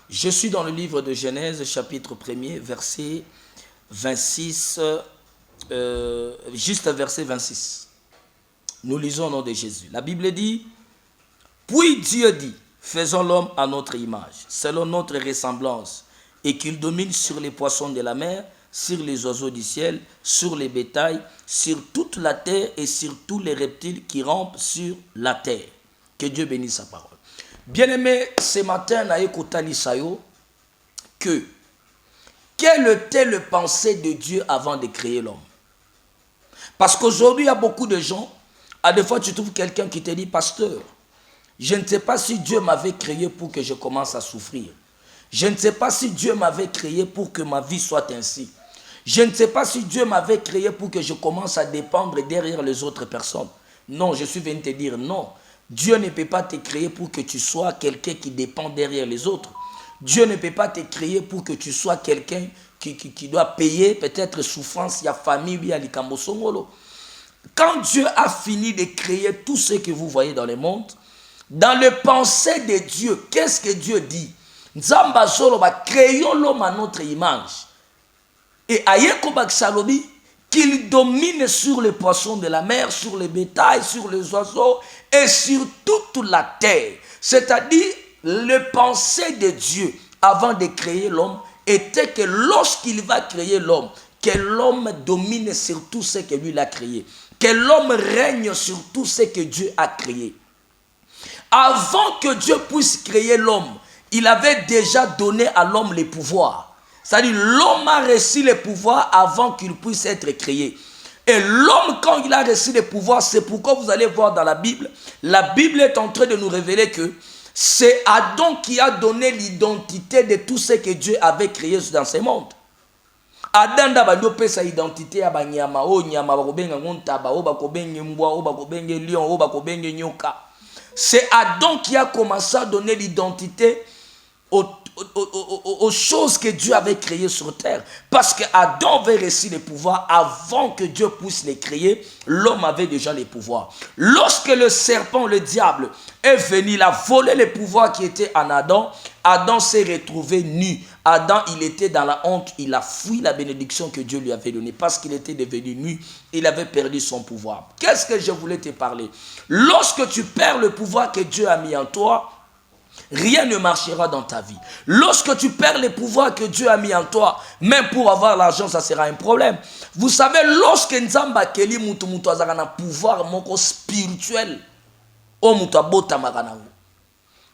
Je suis dans le livre de Genèse, chapitre 1er, verset 26, juste verset 26. Nous lisons au nom de Jésus. La Bible dit, puis Dieu dit, faisons l'homme à notre image, selon notre ressemblance, et qu'il domine sur les poissons de la mer, sur les oiseaux du ciel, sur les bétails, sur toute la terre et sur tous les reptiles qui rampent sur la terre. Que Dieu bénisse sa parole. Bien-aimé, ce matin, que quelle était le pensée de Dieu avant de créer l'homme? Parce qu'aujourd'hui, il y a beaucoup de gens. À des fois, tu trouves quelqu'un qui te dit, pasteur, je ne sais pas si Dieu m'avait créé pour que je commence à souffrir. Je ne sais pas si Dieu m'avait créé pour que ma vie soit ainsi. Je ne sais pas si Dieu m'avait créé pour que je commence à dépendre derrière les autres personnes. Non, je suis venu te dire non. Dieu ne peut pas te créer pour que tu sois quelqu'un qui dépend derrière les autres. Dieu ne peut pas te créer pour que tu sois quelqu'un qui doit payer peut-être souffrance, il y a famille, il y a likambo songolo. Quand Dieu a fini de créer tout ce que vous voyez dans le monde, dans le pensée de Dieu, qu'est-ce que Dieu dit? Nzamba Zoloba, créons l'homme à notre image. Et Ayeko Baksalobi, qu'il domine sur les poissons de la mer, sur les bétails, sur les oiseaux et sur toute la terre. C'est-à-dire, le pensée de Dieu avant de créer l'homme était que lorsqu'il va créer l'homme, que l'homme domine sur tout ce que lui a créé. Que l'homme règne sur tout ce que Dieu a créé. Avant que Dieu puisse créer l'homme, il avait déjà donné à l'homme les pouvoirs. C'est-à-dire l'homme a reçu les pouvoirs avant qu'il puisse être créé. Et l'homme, quand il a reçu les pouvoirs, c'est pourquoi vous allez voir dans la Bible est en train de nous révéler que c'est Adam qui a donné l'identité de tout ce que Dieu avait créé dans ce monde. Adam da bandope sa identité ya banyama o nyama bakobenga ngontaba o bakobenge mbwa o bakobenge lion o bakobenge nyoka. C'est Adam qui a commencé à donner l'identité aux choses que Dieu avait créées sur terre. Parce que Adam avait reçu les pouvoirs avant que Dieu puisse les créer. L'homme avait déjà les pouvoirs. Lorsque le serpent, le diable, est venu, il a volé les pouvoirs qui étaient en Adam. Adam s'est retrouvé nu. Adam, il était dans la honte, il a fui la bénédiction que Dieu lui avait donnée parce qu'il était devenu nu, il avait perdu son pouvoir. Qu'est-ce que je voulais te parler? Lorsque tu perds le pouvoir que Dieu a mis en toi, rien ne marchera dans ta vie. Lorsque tu perds les pouvoirs que Dieu a mis en toi, même pour avoir l'argent, ça sera un problème. Vous savez, lorsque Nzamba Keli mutu azaka na pouvoir moko spirituel, o mutu abota magana.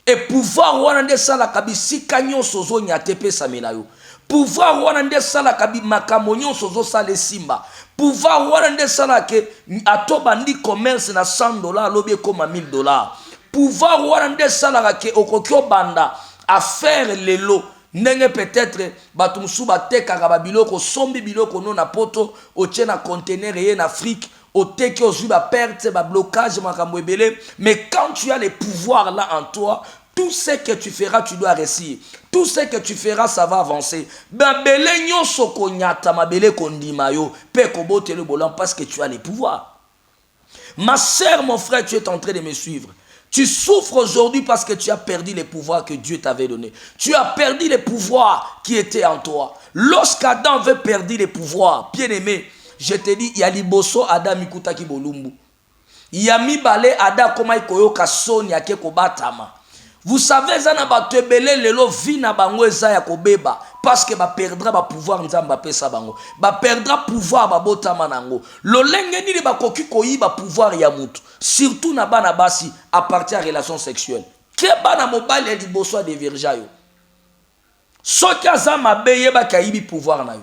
Et pouvoir wana nde sala kabisi kanyo sozo nyate pesa melayo. Pouvoir wana nde sala kabi makamonyo sozo sale simba. Pouvoir wana nde sala ke atoba ndi commerce na $100 lobi koma $1000. Pouvoir wana nde sala ke okokyo banda à faire lelo. Nenge peut-être batumsu batekaka babiloko sombi biloko no na poto otie na conteneur ye na Afrique oteki ozu ba perte ba blocage makambo ebele. Mais quand tu as les pouvoirs là en toi, tout ce que tu feras tu dois réussir. Tout ce que tu feras ça va avancer. Ben bele nyonso konyata mabele kondima yo pe kobote le bolan parce que tu as les pouvoirs. Ma sœur, mon frère, tu es en train de me suivre. Tu souffres aujourd'hui parce que tu as perdu les pouvoirs que Dieu t'avait donnés. Tu as perdu les pouvoirs qui étaient en toi. Lorsqu'Adam veut perdre les pouvoirs, bien aimé, je te dis, il y a liboso Adam mikutaki bolumbu. Il y a mi balé Adam koma ikoyo kasoni ake kobatama. Vous savez, zana batebele lelo vina bango eza ya kobeba parce que ba perdra ba pouvoir nzamba pesa bango. Ba perdra pouvoir ba botama nango. Lolenge ni ba koki koyi ba pouvoir ya mutu. Surtout na bana basi à partir de relation sexuelle. Ke bana mobile ya liboso de virjayo. Soki azama beye ba kayibi pouvoir na yo.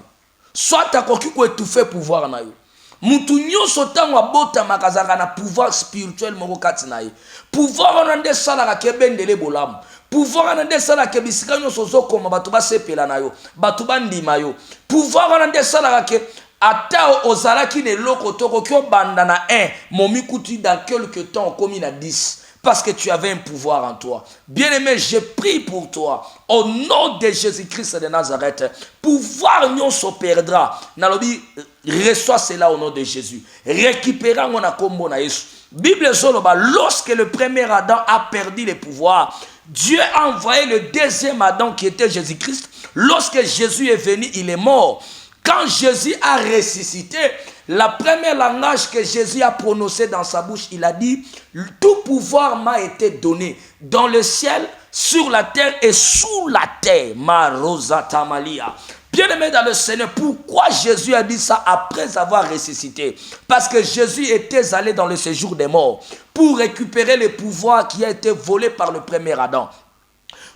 Soit akoki ko étouffer pouvoir na yo. Mutu nyonso tango abota makazaka na pouvoir spirituel moko kati na ye. Pouvoir on ande sala ka kebendele bolam. Pouvoir on ande sala ke bisika nyonso zokoma bato ba sepela na yo, bato ba ndima yo. Pouvoir on ande sala ka ke ata ozalaki ne loko toko kyo banda na 1, momikuti dans quelque temps komi na 10. Parce que tu avais un pouvoir en toi. Bien-aimé, je prie pour toi. Au nom de Jésus-Christ de Nazareth, pouvoir nous se perdra. Nalobi, reçois cela au nom de Jésus. Récupérons mon akombo na Yesu. Bible zoloba, lorsque le premier Adam a perdu les pouvoirs, Dieu a envoyé le deuxième Adam qui était Jésus-Christ. Lorsque Jésus est venu, il est mort. Quand Jésus a ressuscité, la première langage que Jésus a prononcé dans sa bouche, il a dit, tout pouvoir m'a été donné dans le ciel, sur la terre et sous la terre. Ma rosa tamalia. Bien-aimé dans le Seigneur, pourquoi Jésus a dit ça après avoir ressuscité? Parce que Jésus était allé dans le séjour des morts pour récupérer le pouvoir qui a été volé par le premier Adam.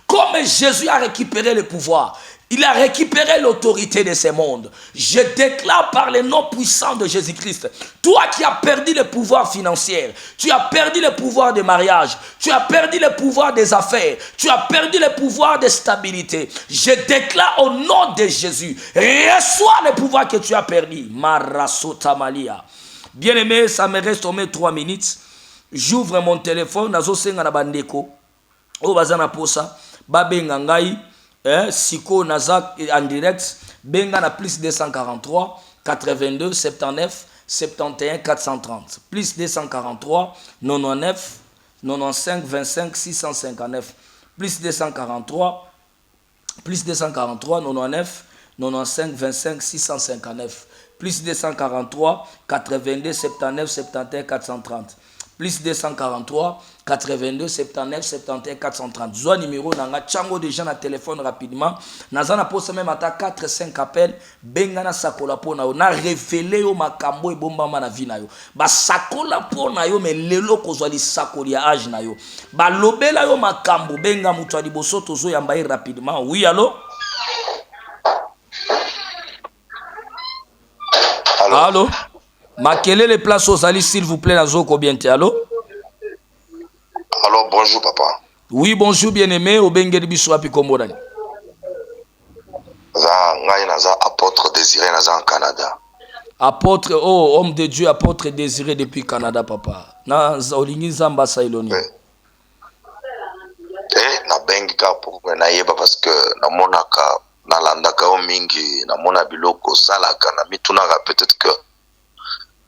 Comme Jésus a récupéré le pouvoir, il a récupéré l'autorité de ce monde. Je déclare par le nom puissant de Jésus-Christ, toi qui as perdu le pouvoir financier, tu as perdu le pouvoir de mariage, tu as perdu le pouvoir des affaires, tu as perdu le pouvoir de stabilité. Je déclare au nom de Jésus, reçois le pouvoir que tu as perdu. Marasota Malia. Bien-aimé, ça me reste au moins 3 minutes. J'ouvre mon téléphone, nazo senga na bandeko. O bazana posa, babenga ngai. Siko Nazak en direct, benga na plus 243 82 79 71 430 plus 243 99 95 25 659 plus 243 99 95 25 659 plus 243 82 79 71 430 plus 243 82 79 71 430. Zoa numéro nanga chango déjà na téléphone rapidement. Nazana posa même ata 4 5 appels benga na sakola pona na révéler yo makambo e bomba na vie na yo. Ba sakola pona yo me lelo kozwa li sakoli ya age na yo. Ba lobela yo makambo benga mutu aliboso tozo yamba rapidement. Oui allô? Allô? Allô? Makele les places aux alis s'il vous plaît nazo ko bien te. Allô? Alors bonjour papa. Oui bonjour bien-aimé obengeli biso api kombodani. Ngai naza apôtre Désiré naza en Canada. Apôtre oh homme de Dieu apôtre Désiré depuis Canada papa. Na olingi zamba sailoni. Na bengi ka pour na yeba parce que na monaka na landaka o mingi na mona biloko salaka na mitunaka peut-être que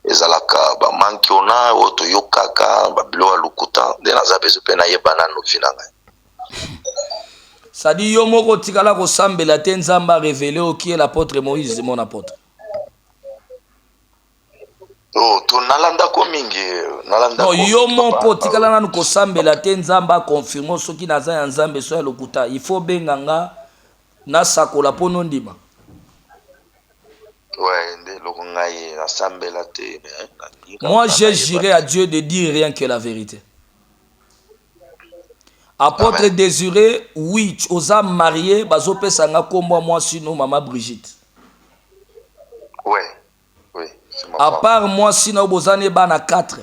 ezalaka ba manki ona oto yokaka ba bilo lukuta de naza bezo pe na yeba na no vinanga. Ça dit yo moko tikala ko sambela te nzamba révélé au qui est l'apôtre Moïse mon apôtre. Oh, to nalanda ko mingi, nalanda non, ko. Yo moko tikala nanu ko sambela te nzamba confirme soki naza ya nzambe so ya lokuta. Il faut benganga na sakola pono ndima. Ouais, nde loko ngai na sambela te. Moi j'ai juré à Dieu de dire rien que la vérité. Apôtre Amen. Désiré, oui, aux âmes mariées, bazope sanga kombo moi sinon maman Brigitte. Ouais, oui. À part moi sinon bozane bana 4.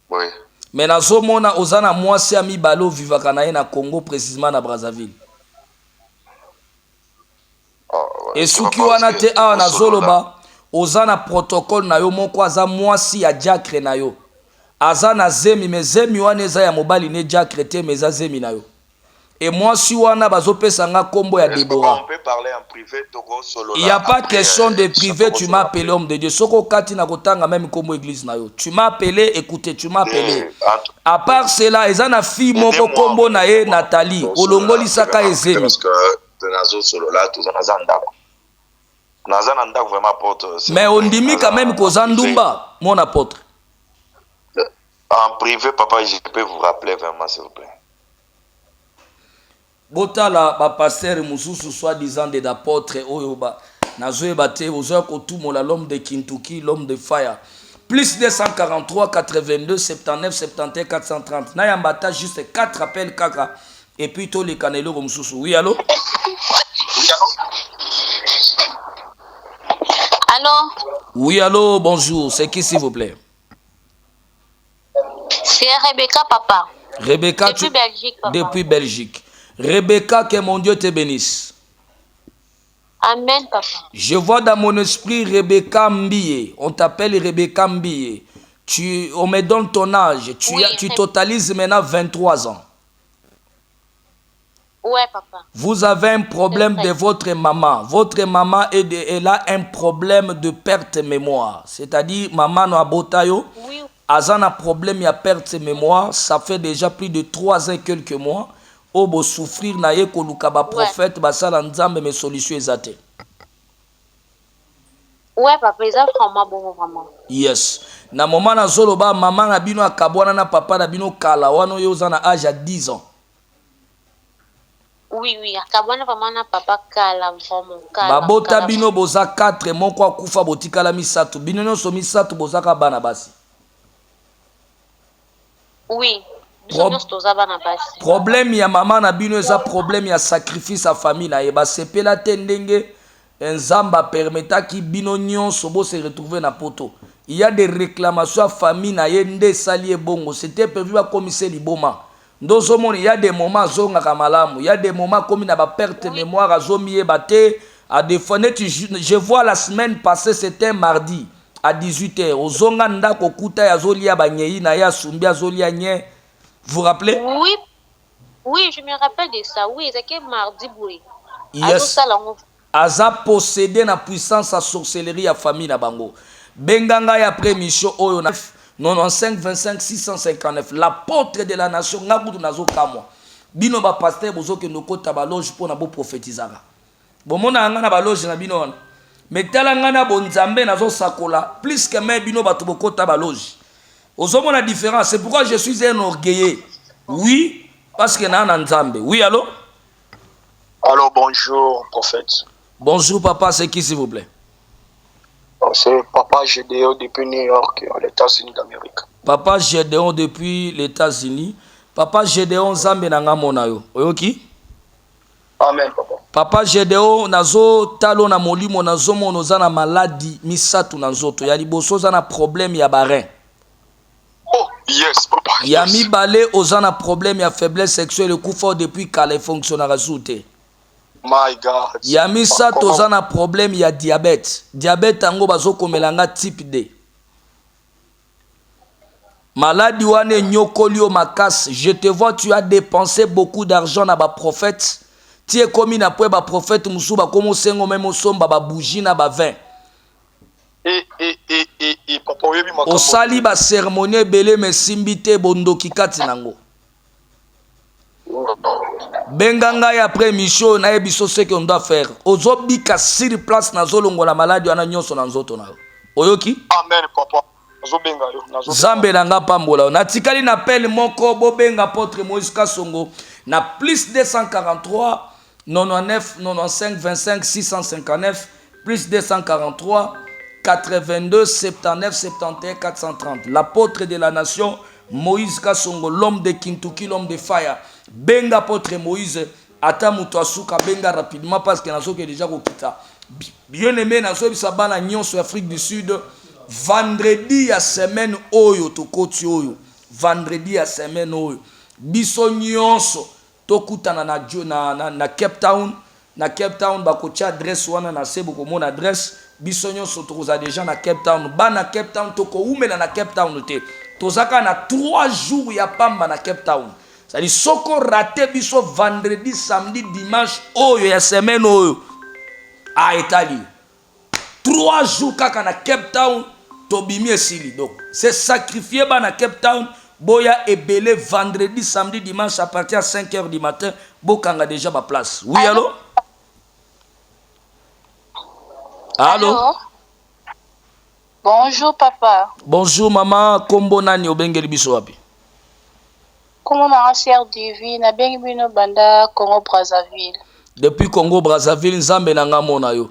Oui. Mais nazomona ozana moi si ami balo vivaka na ye na Congo précisément na Brazzaville. Oh, ouais. Et suki wana te awa nazoloba ozana protocole na yo moko aza moi si ya diacre na yo. Azana zemi me zemi wana eza ya mobali ne diacre te mais eza zemi na yo. Et moi si wana bazopesa nga kombo ya Déborah. On peut parler en privé Togo solo. Il n'y a pas question de privé, tu m'as appelé homme de Dieu. Soko kati na kotanga même comme église na yo. Tu m'as appelé, écoutez, tu m'as appelé. À part cela, ezana fille moko kombo na ye Nathalie. Olongoli saka ezemi. Parce que nazo solo là tout ça ndako. Nazana ndako vraiment porte. Mais on dit quand même kozandumba mon apôtre. En privé papa, je peux vous rappeler vraiment s'il vous plaît. Botala ba pasteur mususu soi-disant des apôtres oyoba nazoyeba te ozoya kotumola l'homme de Kintuki, l'homme de fire. Plus 243 82 79 71 430. Na yambata juste 4 appels kaka et puis to les canelo mususu. Oui allô? Allô? Oui allô, bonjour. C'est qui s'il vous plaît? C'est Rebecca papa. Rebecca depuis Belgique papa. Depuis Belgique. Rebecca, que mon Dieu te bénisse. Amen, papa. Je vois dans mon esprit Rebecca Mbie. On t'appelle Rebecca Mbie. On me donne ton âge. Tu totalises maintenant 23 ans. Ouais, papa. Vous avez un problème de votre maman. Votre maman, elle a un problème de perte de mémoire. C'est-à-dire, maman no abotayo. Oui. Azana problème, il y a perte de mémoire. Ça fait déjà plus de 3 ans et quelques mois. Obo souffrir na ye koluka ba prophète basala nzambe mes solutions ezate. Ouais papa, ça vraiment bon vraiment. Yes. Na moment na zoloba maman na bino akabwana na papa na bino kala wano yo za na âge à 10 ans. Oui akabwana vraiment na papa kala vraiment kala. Babota bino boza 4 moko akufa botikala misatu. Bino nyonso misatu bozaka bana basi. Oui. Problème ya maman na bino eza problème ya sacrifice à famille na yeba sepela tendenge nzamba permeta ki bino nyonso bo se retrouver na poto. Il y a des réclamations à famille na yende sali bongo. C'était prévu à commissaire liboma. Ndozo mon il y a des moments zonga kamalamu, il y a des moments comme na ba perte de mémoire a zomié baté à des fenêtres. Je vois la semaine passée c'était mardi à 18h. Ozonga ndako kuta ya zolia banyei na ya sumbia zolia nye. Vous vous rappelez? Oui, je me rappelle de ça. Oui, c'est que mardi boui. Yes. Aza possédé na puissance à sorcellerie à famille na bango. Benganga ya après mission oyo na 95 25 659. L'apôtre de la nation ngabudu nazo kamwa. Bino ba pasteur bozo ke nokota ba loge pour na bo prophétisaka. Bomona anga na ba loge na bino wana. Metala nga na bonzambe nazo sakola plus que même bino bato bokota ba loge. Aux hommes la différence, c'est pourquoi je suis un orgueilleux. Oui, parce que na nzambe. Oui, allô? Allô, bonjour, prophète. Bonjour, papa, c'est qui, s'il vous plaît? C'est Papa Gédéon depuis New York, aux États-Unis d'Amérique. Papa Gédéon depuis les États-Unis. Papa Gédéon Zambe nanga monayo. Oyoki? Amen, papa. Papa Gédéon nazo talo na molimo nazo mono zana maladie misatu na nzoto. Ya liboso zana problème ya barin. Oh, yes, papa. Yes. Ya mi balé ozana problème ya faiblesse sexuelle kufa depuis kale fonctionnera soute. My God. Ya mi sa tozana problème ya diabète. Diabète ango bazo komelanga type D. Maladie wane nyokoli o makas. Je te vois, tu as dépensé beaucoup d'argent na ba prophète. Tu es comme na po ba prophète musuba comme sengo même somba ba bougie na ba vin. Papa yebi makambo. Osali ba cérémonie belé me simbité bondoki kati nango. Benganga ya après mission na ebiso ce qu'on doit faire. Ozobika sur place na zolongo la maladie ana nyonso na nzoto na. Oyoki? Amen papa. Nazobenga yo. Zambe nanga pambola. Na tikali na appel moko bobenga apôtre Moïse Kasongo na plus 243 99 95 25 659 plus 243 82 79 71 430. L'apôtre de la nation Moïse Kasongo, l'homme de Kintuki, l'homme de fire. Benga apôtre Moïse, ata muto asuka benga rapidement parce que nazo ke déjà kokita. Bien aimé nazo bisaba na nyonso Afrique du Sud. Vendredi ya semaine oyo tokoti oyo. Vendredi ya semaine oyo. Biso nyonso tokutana na Cape Town. Na Cape Town bakotia adresse wana na sebo ko mon adresse. Biso nyonso tokoza déjà na Cape Town. Ba na Cape Town toko umela na Cape Town te. Tozaka na 3 jours ya pamba na Cape Town. C'est-à-dire soko raté biso vendredi, samedi, dimanche oyo ya semaine oyo. A Italie. 3 jours kaka na Cape Town tobimi esili. Donc c'est sacrifié ba na Cape Town. Boya ebele vendredi, samedi, dimanche à partir de 5h du matin. Bokanga déjà ba place. Oui, allô? Allô? Bonjour papa. Bonjour maman, kombo nani obengeli biso wapi? Comment ma sœur divine a bien bino banda Congo Brazzaville. Depuis Congo Brazzaville nzambe nanga mona yo.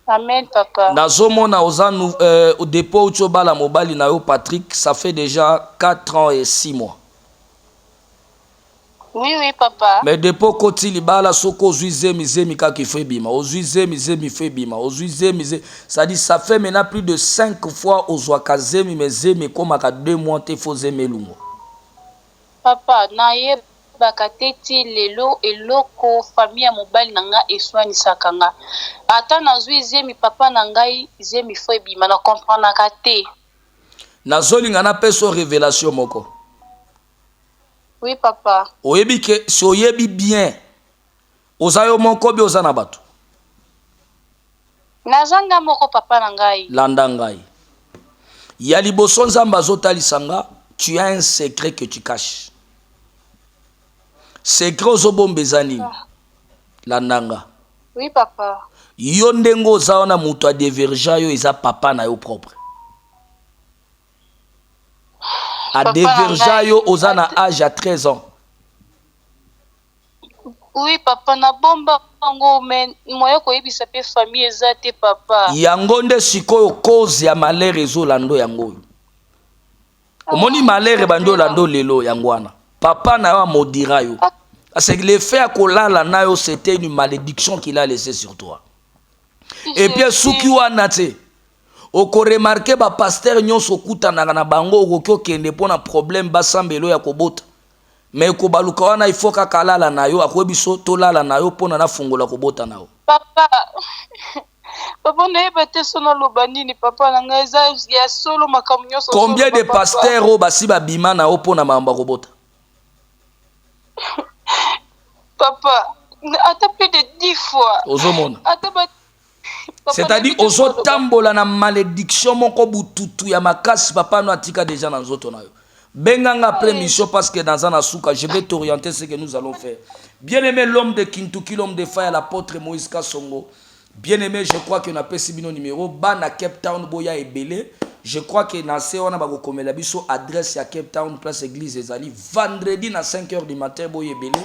Amen papa. Nazomona ozanu au dépôt ucho bala mobali na yo Patrick, ça fait déjà 4 ans et 6 mois. Oui papa. Mais dépôt koti libala soko zuize mizemi kaki fait bima, ozuize mizemi fait bima, ozuize mize. Ça dit ça fait maintenant plus de 5 fois ozwakazemi mezemi koma ka 2 mois te fozeme lungo. Papa na ye bakateti lelo eloko famille mobile nanga eswani sakanga. Ata na zuize mi papa nangai zemi fait bima na comprendre ka te. Nazolinga na peso révélation moko. Oui papa. Oyebi ke si oyebi bien ozayo moko bi ozana bato. Nazanga moko papa nangai. Landa ngai. Ya liboso nzamba zotalisa tu as un secret que tu caches. Secret ozobombezani. Landanga. Oui papa. Yo ndengo ozaona muto a diverja yo eza papa na yo propre. A diverja yo ozana âge à 13 ans. Oui papa na bomba ngo men moyo ko yebisa pe famille ezate papa. Yango nde sikoyo cause ya malheur ezolando yango. Omoni malheur bando lando lelo yangwana. Papa na yo modira yo. Parce que le fait kolala na yo c'était une malédiction qu'il a laissé sur toi. Et puis souki wana te. Oko remarqué ba pasteur nyonso kutana na bango okokyo kende pona problème basambelo ya kobota. Mais ko baluka wana il faut kakalala na yo akobiso to lala na yo pona na fungola kobota na yo. Papa. Papa na yebate sono lobanini papa na ngaza ya solo makamnyoso. Combien de pasteurs o basi ba bima na yo pona mamba kobota? Papa, ata plus de 10 fois. Ozomona. Ata c'est-à-dire ozo tambola na malédiction moko bututu ya makasi papa no atika déjà na nzoto na yo. Benganga après mission parce que dans un souka je vais t'orienter ce que nous allons faire. Bien-aimé l'homme de Kintuki, l'homme de fire, l'apôtre Moïse Kasongo. Bien-aimé, je crois qu'on a passé bino numéro bana Cape Town boya ebele. Je crois que na se on a ba komela biso adresse à Cape Town place église ezali vendredi na 5h du matin boya ebele.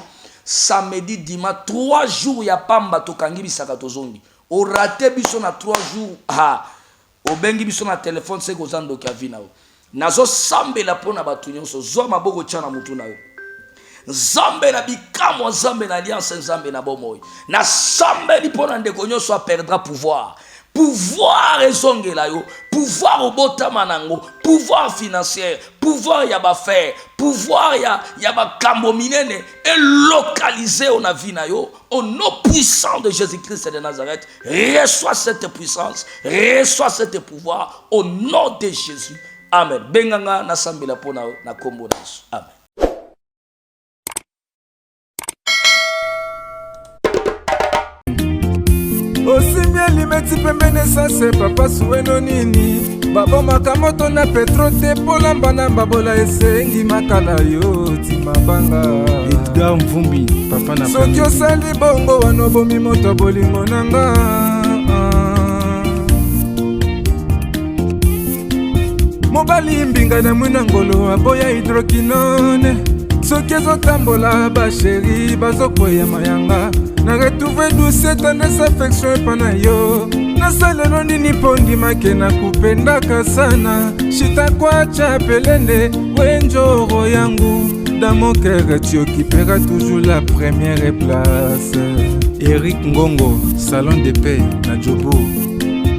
Samedi dimanche 3 jours ya pamba tokangi bisaka tozongi. O raté biso na 3 jours o bengi biso na téléphone c'est ko zando ka vina o nazo sambela pona batu nyonso zo maboko tchana mutu na yo nzambe na bikamo nzambe na alliance nzambe na bomoyi na sambeli pona ndeko nyonso a perdra pouvoir ezongela yo pouvoir obotama nango pouvoir financier pouvoir ya bafaire pouvoir ya bakambo minene et localiser on a vie na yo au nom puissant de Jésus-Christ de Nazareth. Reçois cette puissance, reçois cet pouvoir au nom de Jésus. Amen. Benganga na sambela pona na kombo na Yesu. Amen. Osimia limeti pembene sase papa suweno nini babomaka moto na petro te mpo lamba na mbabola esengi makala yo timabanga Edgar Mvumbi papa na soki osali bongo wana obomi moto bolingo nanga mobali mbinga na mwina ngolo aboya hydroquinone soki ezotambola basheri bazokwea mayanga na retrouve douce tendresse affection epa na yo nasalelo nini mpo ndimake na kupendaka sana shitakwacha pelende wenjoro yangu dans mon cœur tu occuperas toujours la première place. Eric Ngongo, salon de paix na Jobo